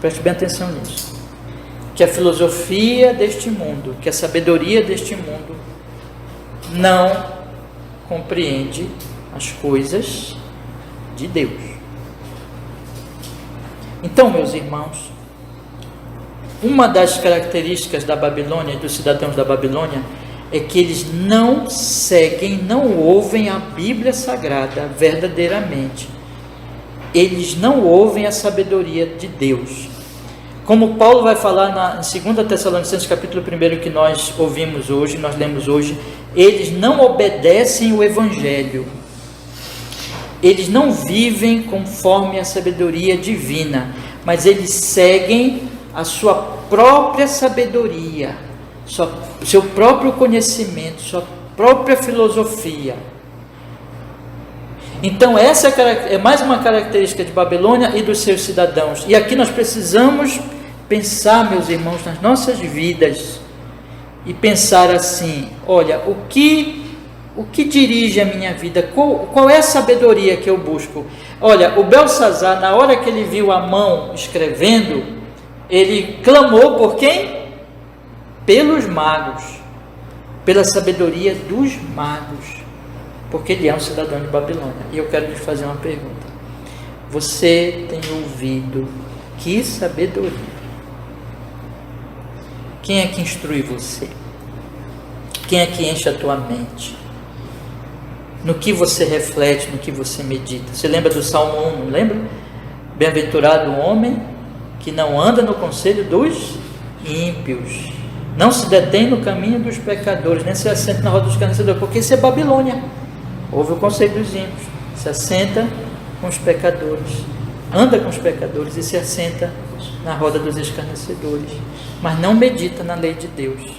preste bem atenção nisso, que a filosofia deste mundo, que a sabedoria deste mundo não compreende as coisas de Deus. Então, meus irmãos, uma das características da Babilônia e dos cidadãos da Babilônia é que eles não seguem, não ouvem a Bíblia Sagrada verdadeiramente. Eles não ouvem a sabedoria de Deus. Como Paulo vai falar em 2 Tessalonicenses capítulo 1 que nós ouvimos hoje, nós lemos hoje, eles não obedecem o Evangelho. Eles não vivem conforme a sabedoria divina, mas eles seguem a sua própria sabedoria, seu próprio conhecimento, sua própria filosofia. Então essa é mais uma característica de Babilônia e dos seus cidadãos. E aqui nós precisamos pensar, meus irmãos, nas nossas vidas e pensar assim, olha, o que dirige a minha vida? Qual é a sabedoria que eu busco? Olha, o Belsazar, na hora que ele viu a mão escrevendo, ele clamou por quem? Pelos magos, pela sabedoria dos magos, porque ele é um cidadão de Babilônia. E eu quero lhe fazer uma pergunta. Você tem ouvido que sabedoria? Quem é que instrui você? Quem é que enche a tua mente? No que você reflete, no que você medita? Você lembra do Salmo 1, não lembra? Bem-aventurado o homem que não anda no conselho dos ímpios, não se detém no caminho dos pecadores, nem se assenta na roda dos escarnecedores, porque isso é Babilônia. Ouve o conselho dos ímpios, se assenta com os pecadores, anda com os pecadores e se assenta na roda dos escarnecedores, mas não medita na lei de Deus.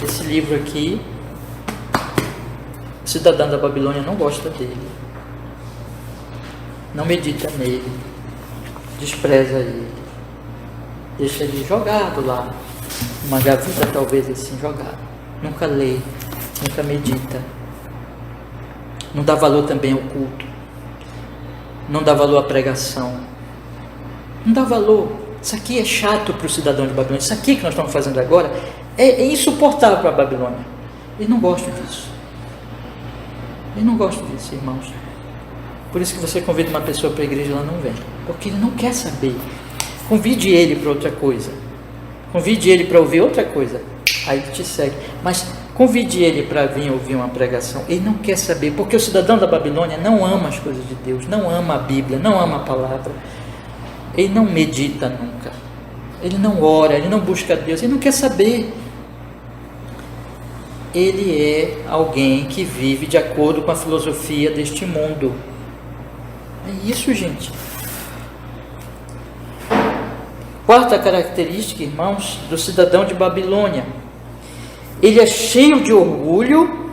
Esse livro aqui, o cidadão da Babilônia não gosta dele, não medita nele, despreza ele, deixa ele jogado lá, uma gaveta talvez assim jogado, nunca lê, nunca medita, não dá valor também ao culto, não dá valor à pregação, não dá valor. Isso aqui é chato para o cidadão de Babilônia, isso aqui que nós estamos fazendo agora é insuportável para a Babilônia. Ele não gosta disso. Ele não gosta disso, irmãos. Por isso que você convida uma pessoa para a igreja e ela não vem, porque ele não quer saber. Convide ele para outra coisa, convide ele para ouvir outra coisa, aí ele te segue. Mas convide ele para vir ouvir uma pregação, ele não quer saber, porque o cidadão da Babilônia não ama as coisas de Deus, não ama a Bíblia, não ama a palavra, ele não medita nunca, ele não ora, ele não busca Deus, ele não quer saber. Ele é alguém que vive de acordo com a filosofia deste mundo. É isso, gente. Quarta característica, irmãos, do cidadão de Babilônia. Ele é cheio de orgulho,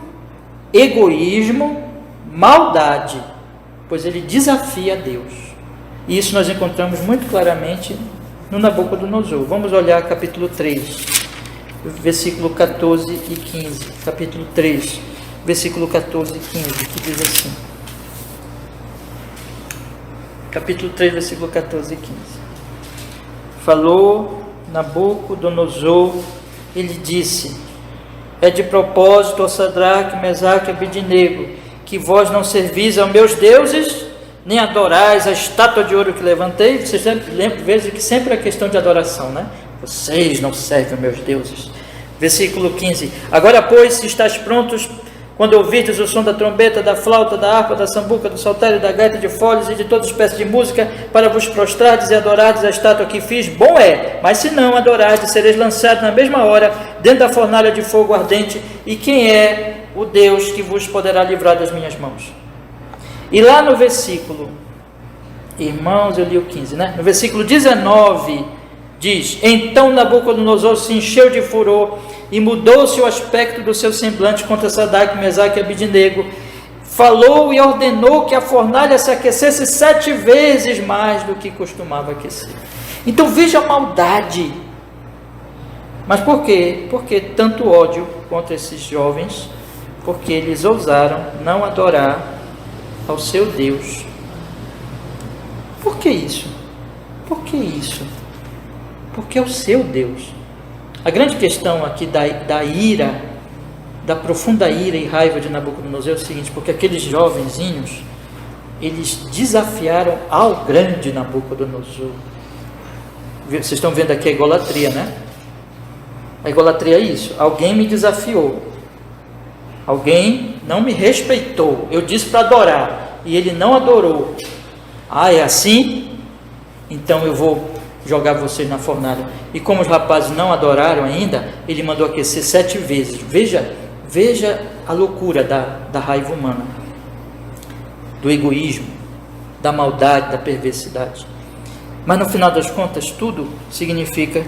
egoísmo, maldade, pois ele desafia a Deus. E isso nós encontramos muito claramente no Nabucodonosor. Vamos olhar capítulo 3. versículo 14 e 15, capítulo 3, versículo 14 e 15, que diz assim, capítulo 3, versículo 14 e 15, falou Nabucodonosor, ele disse, é de propósito, ó Sadraque, Mesaque e Abednego, que vós não servis aos meus deuses, nem adorais a estátua de ouro que levantei. Vocês vejam que sempre é questão de adoração, né? Vocês não servem aos meus deuses. Versículo 15, agora pois, se estáis prontos, quando ouvirdes o som da trombeta, da flauta, da harpa, da sambuca, do saltério, da gaita de folhas e de toda espécie de música, para vos prostrardes e adorardes a estátua que fiz, bom é, mas se não adorardes, sereis lançados na mesma hora, dentro da fornalha de fogo ardente, e quem é o Deus que vos poderá livrar das minhas mãos? E lá no versículo, irmãos, eu li o 15, né? No versículo 19, diz, então Nabucodonosor se encheu de furor, e mudou-se o aspecto do seu semblante contra Sadraque, Mesaque e Abednego, falou e ordenou que a fornalha se aquecesse 7 vezes mais do que costumava aquecer. Então veja a maldade. Mas por quê? Porque tanto ódio contra esses jovens, porque eles ousaram não adorar ao seu Deus. Por que isso? Por que isso? Porque é o seu Deus. A grande questão aqui da ira, da profunda ira e raiva de Nabucodonosor é o seguinte, porque aqueles jovenzinhos, eles desafiaram ao grande Nabucodonosor. Vocês estão vendo aqui a idolatria, né? A idolatria é isso, alguém me desafiou, alguém não me respeitou, eu disse para adorar, e ele não adorou. Ah, é assim? Então eu vou jogar vocês na fornalha. E como os rapazes não adoraram ainda, ele mandou aquecer 7 vezes. Veja a loucura da raiva humana, do egoísmo, da maldade, da perversidade. Mas no final das contas, tudo significa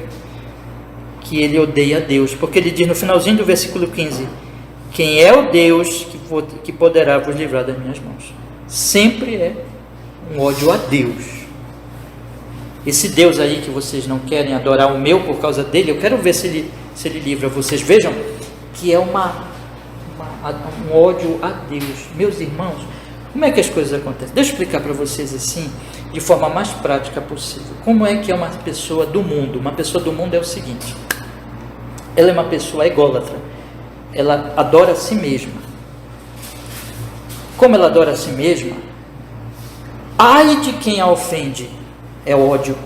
que ele odeia a Deus, porque ele diz no finalzinho do versículo 15, quem é o Deus que poderá vos livrar das minhas mãos? Sempre é um ódio a Deus. Esse Deus aí que vocês não querem adorar, o meu por causa dele, eu quero ver se ele livra vocês. Vejam que é um ódio a Deus. Meus irmãos, como é que as coisas acontecem? Deixa eu explicar para vocês assim, de forma mais prática possível. Como é que é uma pessoa do mundo? Uma pessoa do mundo é o seguinte, ela é uma pessoa ególatra, ela adora a si mesma. Como ela adora a si mesma, ai de quem a ofende, é ódio,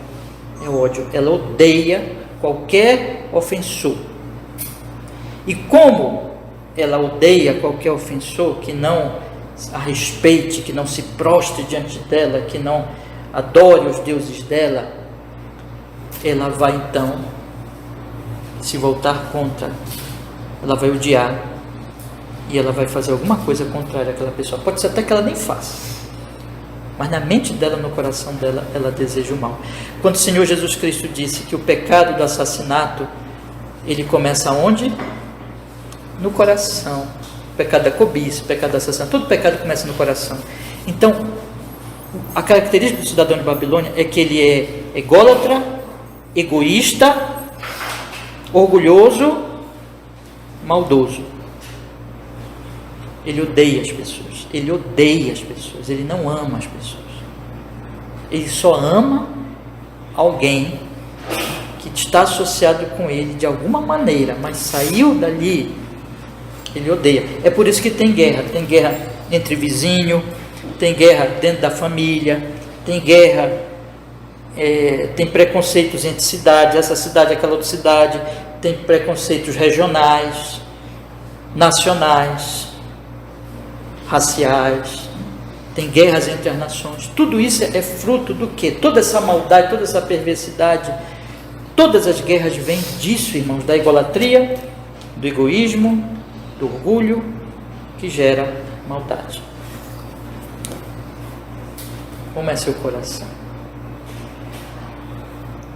ela odeia qualquer ofensor. E como ela odeia qualquer ofensor que não a respeite, que não se prostre diante dela, que não adore os deuses dela, ela vai então se voltar contra, ela vai odiar, e ela vai fazer alguma coisa contrária àquela pessoa. Pode ser até que ela nem faça, mas na mente dela, no coração dela, ela deseja o mal. Quando o Senhor Jesus Cristo disse que o pecado do assassinato, ele começa onde? No coração. O pecado da cobiça, o pecado do assassinato, todo pecado começa no coração. Então, a característica do cidadão de Babilônia é que ele é ególatra, egoísta, orgulhoso, maldoso. Ele odeia as pessoas, ele não ama as pessoas, ele só ama alguém que está associado com ele de alguma maneira, mas saiu dali, ele odeia. É por isso que tem guerra entre vizinho, tem guerra dentro da família, tem guerra, tem preconceitos entre cidades, essa cidade, aquela outra cidade, tem preconceitos regionais, nacionais, raciais, tem guerras entre as nações. Tudo isso é fruto do quê? Toda essa maldade, toda essa perversidade, todas as guerras vêm disso, irmãos, da idolatria, do egoísmo, do orgulho, que gera maldade. Como é seu coração?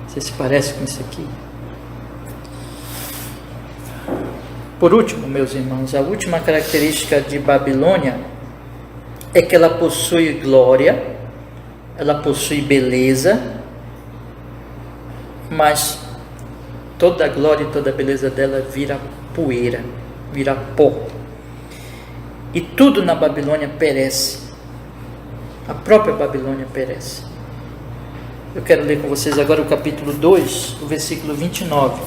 Você se parece com isso aqui? Por último, meus irmãos, a última característica de Babilônia é que ela possui glória, ela possui beleza, mas toda a glória e toda a beleza dela vira poeira, vira pó. E tudo na Babilônia perece. A própria Babilônia perece. Eu quero ler com vocês agora o capítulo 2, o versículo 29.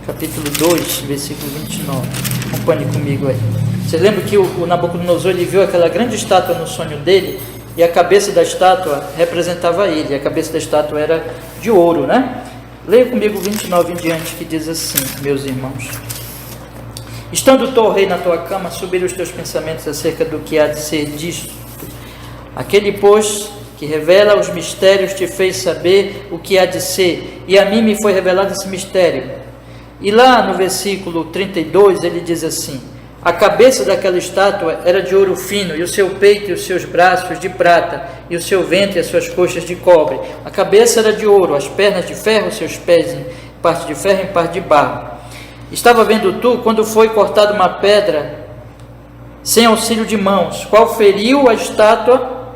Capítulo 2, versículo 29. Acompanhe comigo aí. Você lembra que o Nabucodonosor, ele viu aquela grande estátua no sonho dele, e a cabeça da estátua representava ele, a cabeça da estátua era de ouro, né? Leia comigo 29 em diante, que diz assim, meus irmãos: estando tu, ó rei, na tua cama, subiram os teus pensamentos acerca do que há de ser disto. Aquele, pois, que revela os mistérios, te fez saber o que há de ser, e a mim me foi revelado esse mistério. E lá no versículo 32, ele diz assim: a cabeça daquela estátua era de ouro fino, e o seu peito e os seus braços de prata, e o seu ventre e as suas coxas de cobre. A cabeça era de ouro, as pernas de ferro, os seus pés em parte de ferro e em parte de barro. Estava vendo tu, quando foi cortada uma pedra, sem auxílio de mãos, qual feriu a estátua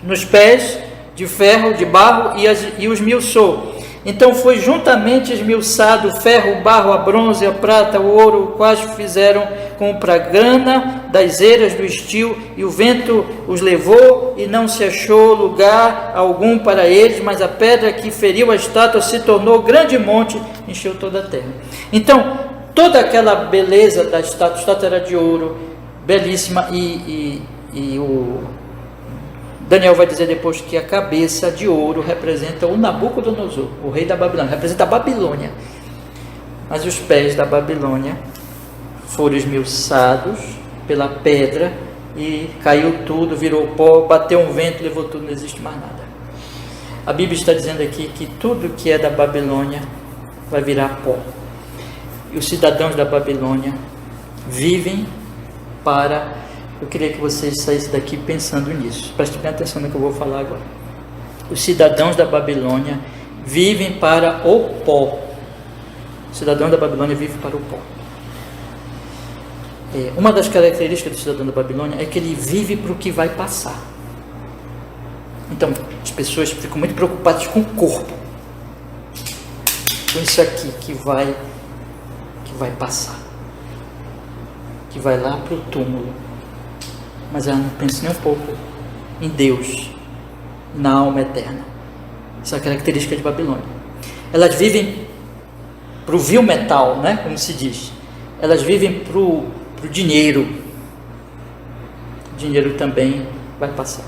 nos pés de ferro, de barro, e os esmiuçou. Então foi juntamente esmiuçado o ferro, o barro, a bronze, a prata, o ouro, quais fizeram com para grana das eiras do estio, e o vento os levou, e não se achou lugar algum para eles, mas a pedra que feriu a estátua se tornou grande monte, encheu toda a terra. Então, toda aquela beleza da estátua, a estátua era de ouro, belíssima, e o Daniel vai dizer depois que a cabeça de ouro representa o Nabucodonosor, o rei da Babilônia, representa a Babilônia. Mas os pés da Babilônia foram esmiuçados pela pedra e caiu tudo, virou pó, bateu um vento, levou tudo, não existe mais nada. A Bíblia está dizendo aqui que tudo que é da Babilônia vai virar pó. E os cidadãos da Babilônia vivem para... Eu queria que vocês saíssem daqui pensando nisso. Preste bem atenção no que eu vou falar agora. Os cidadãos da Babilônia vivem para o pó. O cidadão da Babilônia vive para o pó. Uma das características do cidadão da Babilônia é que ele vive para o que vai passar. Então, as pessoas ficam muito preocupadas com o corpo. Com isso aqui que vai passar. Que vai lá para o túmulo. Mas ela não pensa nem um pouco em Deus, na alma eterna. Essa é a característica de Babilônia. Elas vivem para o vil metal, né? Como se diz. Elas vivem para o dinheiro. O dinheiro também vai passar.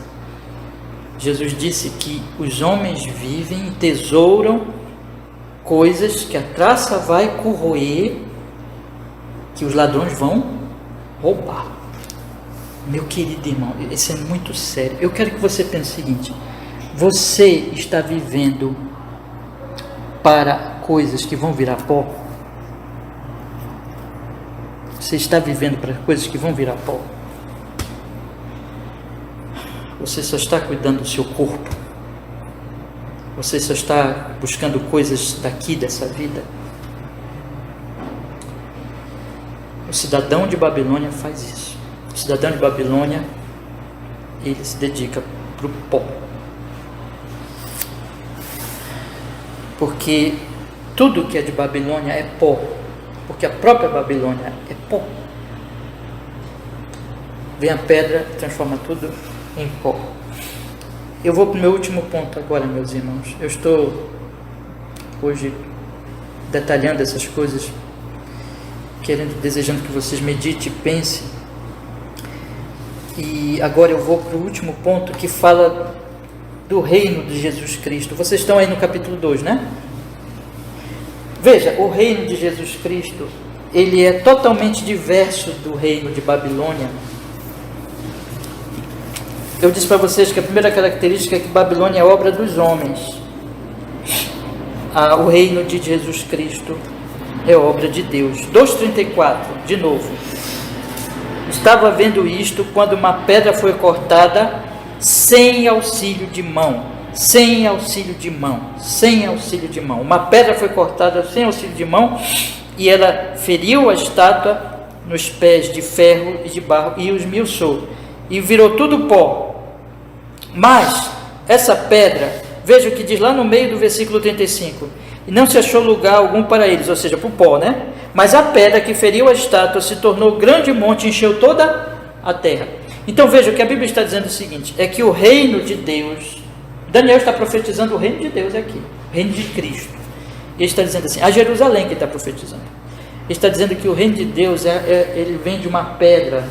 Jesus disse que os homens vivem e tesouram coisas que a traça vai corroer, que os ladrões vão roubar. Meu querido irmão, isso é muito sério. Eu quero que você pense o seguinte: você está vivendo para coisas que vão virar pó? Você está vivendo para coisas que vão virar pó? Você só está cuidando do seu corpo? Você só está buscando coisas daqui, dessa vida? O cidadão de Babilônia faz isso. O cidadão de Babilônia, ele se dedica para o pó. Porque tudo que é de Babilônia é pó. Porque a própria Babilônia é pó. Vem a pedra e transforma tudo em pó. Eu vou para o meu último ponto agora, meus irmãos. Eu estou hoje detalhando essas coisas, desejando que vocês meditem e pensem. E agora eu vou para o último ponto, que fala do reino de Jesus Cristo. Vocês estão aí no capítulo 2, né? Veja, o reino de Jesus Cristo, ele é totalmente diverso do reino de Babilônia. Eu disse para vocês que a primeira característica é que Babilônia é obra dos homens. O reino de Jesus Cristo é obra de Deus. 2,34, de novo. Estava vendo isto quando uma pedra foi cortada sem auxílio de mão. Sem auxílio de mão. Sem auxílio de mão. Uma pedra foi cortada sem auxílio de mão e ela feriu a estátua nos pés de ferro e de barro e os esmiuçou. E virou tudo pó. Mas essa pedra, veja o que diz lá no meio do versículo 35. e não se achou lugar algum para eles, ou seja, para o pó, né? Mas a pedra que feriu a estátua se tornou grande monte e encheu toda a terra. Então veja, o que a Bíblia está dizendo é o seguinte, é que o reino de Deus, Daniel está profetizando o reino de Deus aqui, o reino de Cristo. Ele está dizendo assim, a Jerusalém que ele está profetizando. Ele está dizendo que o reino de Deus, ele vem de uma pedra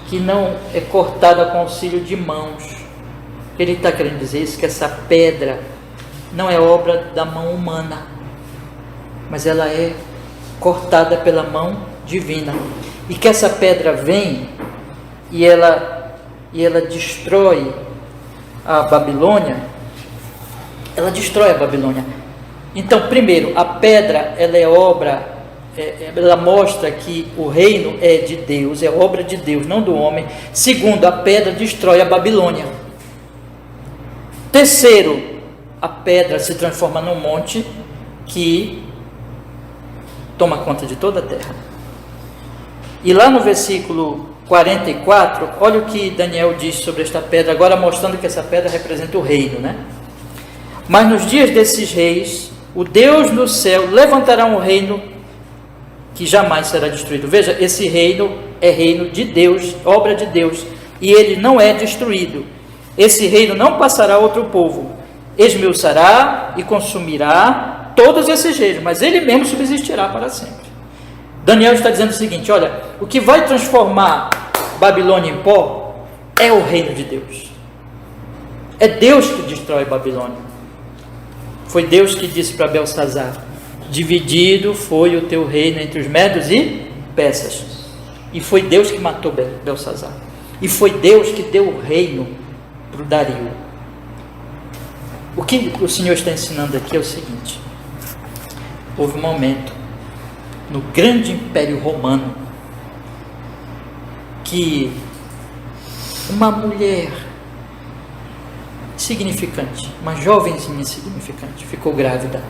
que não é cortada com auxílio de mãos. Ele está querendo dizer isso, que essa pedra não é obra da mão humana, mas ela é cortada pela mão divina. E que essa pedra vem e ela destrói a Babilônia. Ela destrói a Babilônia. Então, primeiro, a pedra, ela é obra, ela mostra que o reino é de Deus, é obra de Deus, não do homem. Segundo, a pedra destrói a Babilônia. Terceiro, a pedra se transforma num monte que toma conta de toda a terra. E lá no versículo 44, olha o que Daniel diz sobre esta pedra, agora mostrando que essa pedra representa o reino, né? Mas nos dias desses reis, o Deus do céu levantará um reino que jamais será destruído. Veja, esse reino é reino de Deus, obra de Deus, e ele não é destruído. Esse reino não passará a outro povo, esmiuçará e consumirá todos esses reinos, mas ele mesmo subsistirá para sempre. Daniel está dizendo o seguinte, olha, o que vai transformar Babilônia em pó é o reino de Deus. É Deus que destrói Babilônia. Foi Deus que disse para Belsazar, dividido foi o teu reino entre os medos e persas. E foi Deus que matou Belsazar. E foi Deus que deu o reino para o Dario. O que o Senhor está ensinando aqui é o seguinte, houve um momento no grande império romano que uma mulher significante, uma jovenzinha insignificante, ficou grávida.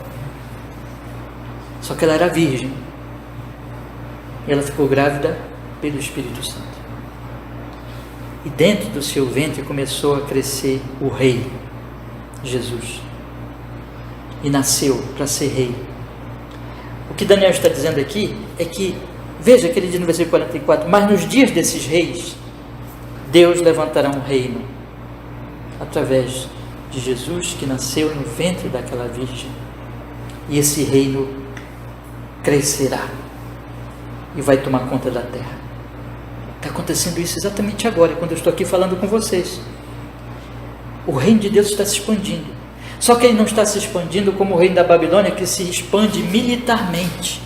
Só que ela era virgem. E ela ficou grávida pelo Espírito Santo. E dentro do seu ventre começou a crescer o rei, Jesus. E nasceu para ser rei. O que Daniel está dizendo aqui é que, veja que ele diz no versículo 44, mas nos dias desses reis, Deus levantará um reino através de Jesus, que nasceu no ventre daquela virgem, e esse reino crescerá e vai tomar conta da terra. Está acontecendo isso exatamente agora, quando eu estou aqui falando com vocês. O reino de Deus está se expandindo, só que ele não está se expandindo como o reino da Babilônia, que se expande militarmente,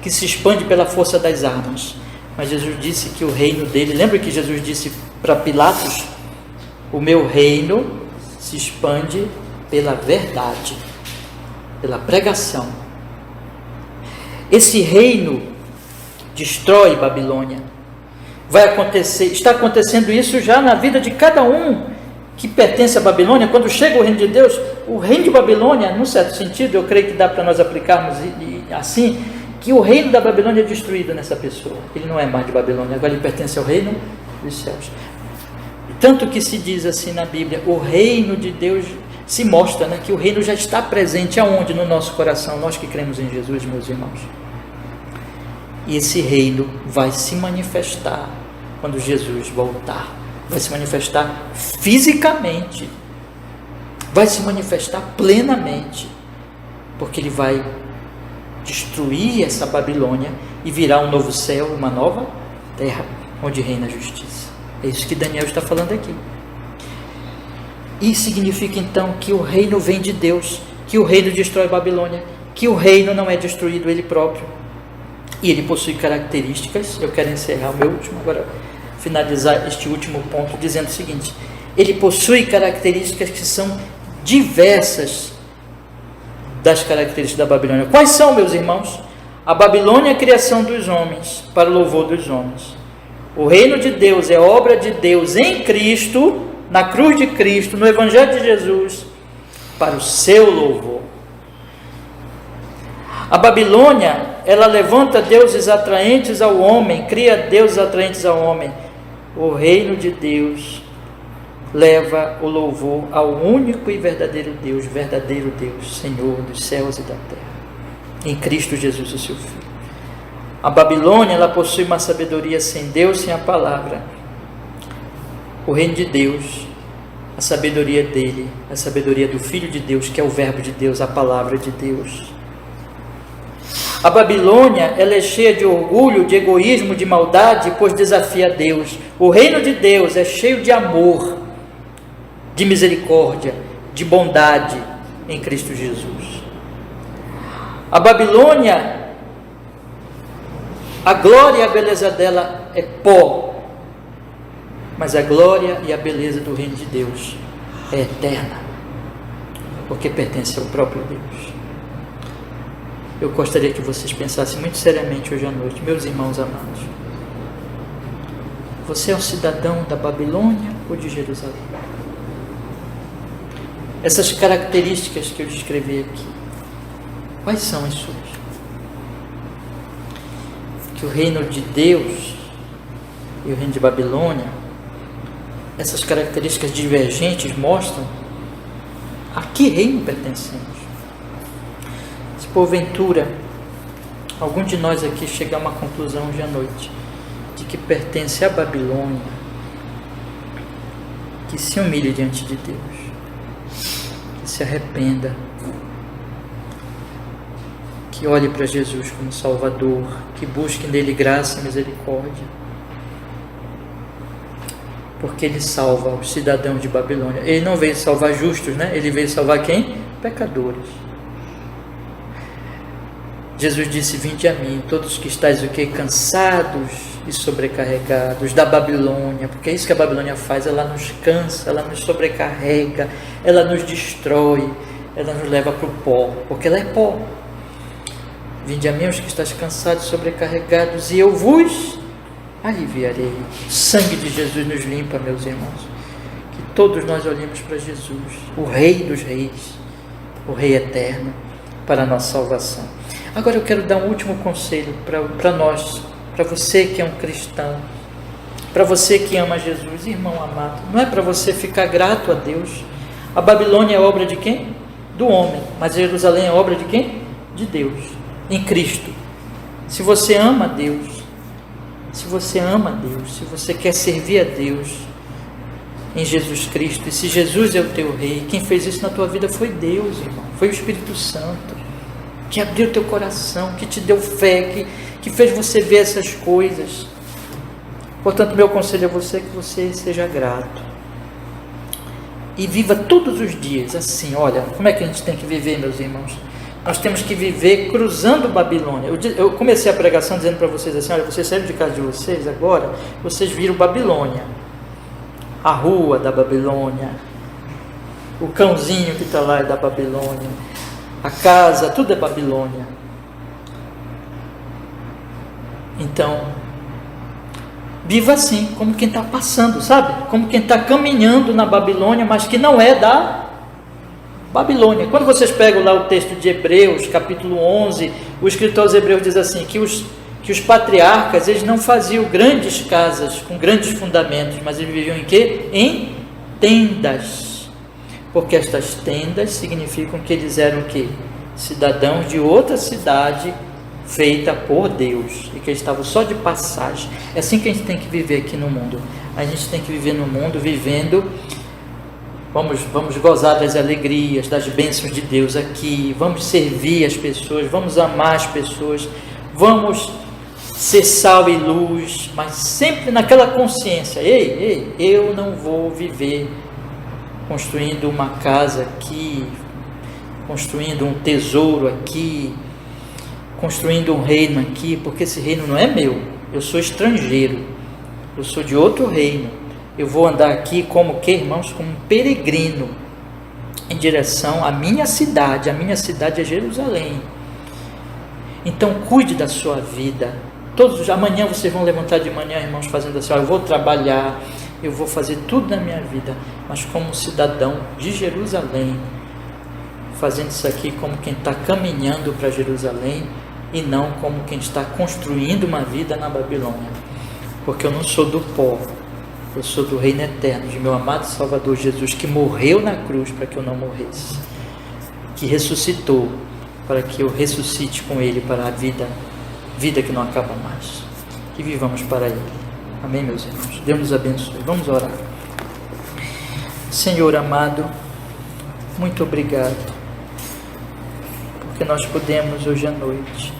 que se expande pela força das armas. Mas Jesus disse que o reino dele, lembra que Jesus disse para Pilatos, o meu reino se expande pela verdade, pela pregação. Esse reino destrói Babilônia. Vai acontecer, está acontecendo isso já na vida de cada um que pertence à Babilônia. Quando chega o reino de Deus, o reino de Babilônia, num certo sentido, eu creio que dá para nós aplicarmos assim, que o reino da Babilônia é destruído nessa pessoa. Ele não é mais de Babilônia, agora ele pertence ao reino dos céus. Tanto que se diz assim na Bíblia, o reino de Deus se mostra, né, que o reino já está presente aonde? No nosso coração, nós que cremos em Jesus, meus irmãos. E esse reino vai se manifestar quando Jesus voltar. Vai se manifestar fisicamente, vai se manifestar plenamente, porque ele vai destruir essa Babilônia e virá um novo céu, uma nova terra, onde reina a justiça. É isso que Daniel está falando aqui. Isso significa então que o reino vem de Deus, que o reino destrói a Babilônia, que o reino não é destruído ele próprio, e ele possui características. Eu quero encerrar o meu último, agora finalizar este último ponto dizendo o seguinte: ele possui características que são diversas das características da Babilônia. Quais são, meus irmãos? A Babilônia é a criação dos homens, para o louvor dos homens. O reino de Deus é obra de Deus em Cristo, na cruz de Cristo, no Evangelho de Jesus, para o seu louvor. A Babilônia, ela levanta deuses atraentes ao homem, cria deuses atraentes ao homem. O reino de Deus leva o louvor ao único e verdadeiro Deus, Senhor dos céus e da terra, em Cristo Jesus, o seu Filho. A Babilônia, ela possui uma sabedoria sem Deus, sem a palavra. O reino de Deus, a sabedoria dele, a sabedoria do Filho de Deus, que é o verbo de Deus, a palavra de Deus. A Babilônia, ela é cheia de orgulho, de egoísmo, de maldade, pois desafia Deus. O reino de Deus é cheio de amor, de misericórdia, de bondade em Cristo Jesus. A Babilônia, a glória e a beleza dela é pó, mas a glória e a beleza do reino de Deus é eterna, porque pertence ao próprio Deus. Eu gostaria que vocês pensassem muito seriamente hoje à noite, meus irmãos amados. Você é um cidadão da Babilônia ou de Jerusalém? Essas características que eu descrevi aqui, quais são as suas? Que o reino de Deus e o reino de Babilônia, essas características divergentes mostram a que reino pertencemos. Se porventura algum de nós aqui chegar a uma conclusão hoje à noite de que pertence à Babilônia, que se humilhe diante de Deus, que se arrependa, que olhe para Jesus como Salvador, que busque nele graça e misericórdia, porque ele salva os cidadãos de Babilônia. Ele não veio salvar justos, né? Ele veio salvar quem? Pecadores. Jesus disse: vinde a mim, todos que estáis o quê? Cansados e sobrecarregados da Babilônia, porque é isso que a Babilônia faz, ela nos cansa, ela nos sobrecarrega, ela nos destrói, ela nos leva para o pó, porque ela é pó. Vinde a mim os que estáis cansados e sobrecarregados, e eu vos aliviarei. O sangue de Jesus nos limpa, meus irmãos. Que todos nós olhemos para Jesus, o Rei dos Reis, o Rei eterno, para a nossa salvação. Agora eu quero dar um último conselho para nós, para você que é um cristão, para você que ama Jesus, irmão amado. Não é para você ficar grato a Deus. A Babilônia é obra de quem? Do homem. Mas Jerusalém é obra de quem? De Deus, em Cristo. Se você ama Deus, se você quer servir a Deus em Jesus Cristo, e se Jesus é o teu Rei, quem fez isso na tua vida foi Deus, irmão, foi o Espírito Santo, que abriu teu coração, que te deu fé, que fez você ver essas coisas. Portanto, meu conselho a você é que você seja grato e viva todos os dias assim. Olha, como é que a gente tem que viver, meus irmãos? Nós temos que viver cruzando Babilônia. Eu comecei a pregação dizendo para vocês assim: olha, vocês saíram de casa de vocês agora, vocês viram Babilônia, a rua da Babilônia, o cãozinho que está lá é da Babilônia, a casa, tudo é Babilônia. Então, viva assim, como quem está passando, sabe? Como quem está caminhando na Babilônia, mas que não é da Babilônia. Quando vocês pegam lá o texto de Hebreus, capítulo 11, o escritor aos Hebreus diz assim, que os patriarcas, eles não faziam grandes casas com grandes fundamentos, mas eles viviam em quê? Em tendas. Porque estas tendas significam que eles eram o quê? Cidadãos de outra cidade feita por Deus, e que eles estavam só de passagem. É assim que a gente tem que viver aqui no mundo. A gente tem que viver no mundo vivendo, vamos gozar das alegrias, das bênçãos de Deus aqui, vamos servir as pessoas, vamos amar as pessoas, vamos ser sal e luz, mas sempre naquela consciência: ei, eu não vou viver construindo uma casa aqui, construindo um tesouro aqui, construindo um reino aqui, porque esse reino não é meu, eu sou estrangeiro, eu sou de outro reino, eu vou andar aqui como que, irmãos? Como um peregrino, em direção à minha cidade. A minha cidade é Jerusalém. Então cuide da sua vida. Amanhã vocês vão levantar de manhã, irmãos, fazendo assim: eu vou trabalhar, eu vou fazer tudo na minha vida, mas como um cidadão de Jerusalém, fazendo isso aqui como quem está caminhando para Jerusalém, e não como quem está construindo uma vida na Babilônia, porque eu não sou do pó, Eu sou do reino eterno de meu amado Salvador Jesus, que morreu na cruz para que eu não morresse, que ressuscitou para que eu ressuscite com Ele para a vida que não acaba mais. Que vivamos para Ele. Amém, meus irmãos? Deus nos abençoe. Vamos orar. Senhor amado, muito obrigado, porque nós podemos hoje à noite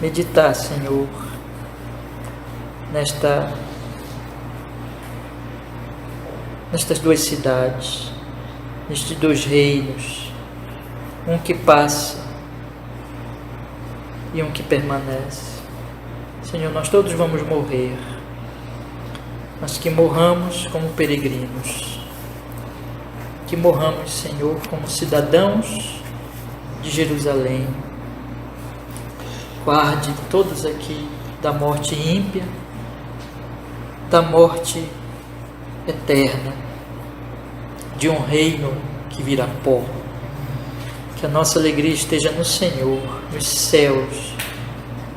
meditar, Senhor, nestas duas cidades, nestes dois reinos, um que passa e um que permanece. Senhor, nós todos vamos morrer, mas que morramos como peregrinos, que morramos, Senhor, como cidadãos de Jerusalém. Guarde todos aqui da morte ímpia, da morte eterna, de um reino que virá pó. Que a nossa alegria esteja no Senhor, nos céus,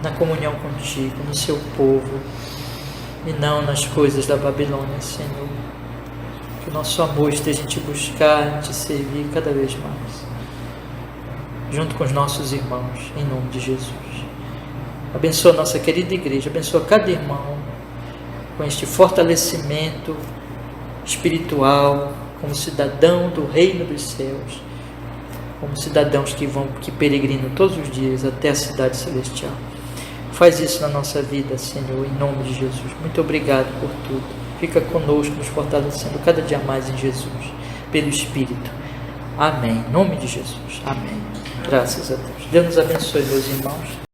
na comunhão contigo, no seu povo, e não nas coisas da Babilônia, Senhor. Que o nosso amor esteja em te buscar, em te servir cada vez mais, junto com os nossos irmãos, em nome de Jesus. Abençoa a nossa querida igreja, abençoa cada irmão com este fortalecimento espiritual, como cidadão do reino dos céus, como cidadãos que peregrinam todos os dias até a cidade celestial. Faz isso na nossa vida, Senhor, em nome de Jesus. Muito obrigado por tudo. Fica conosco, nos fortalecendo cada dia mais em Jesus, pelo Espírito. Amém. Em nome de Jesus. Amém. Graças a Deus. Deus nos abençoe, meus irmãos.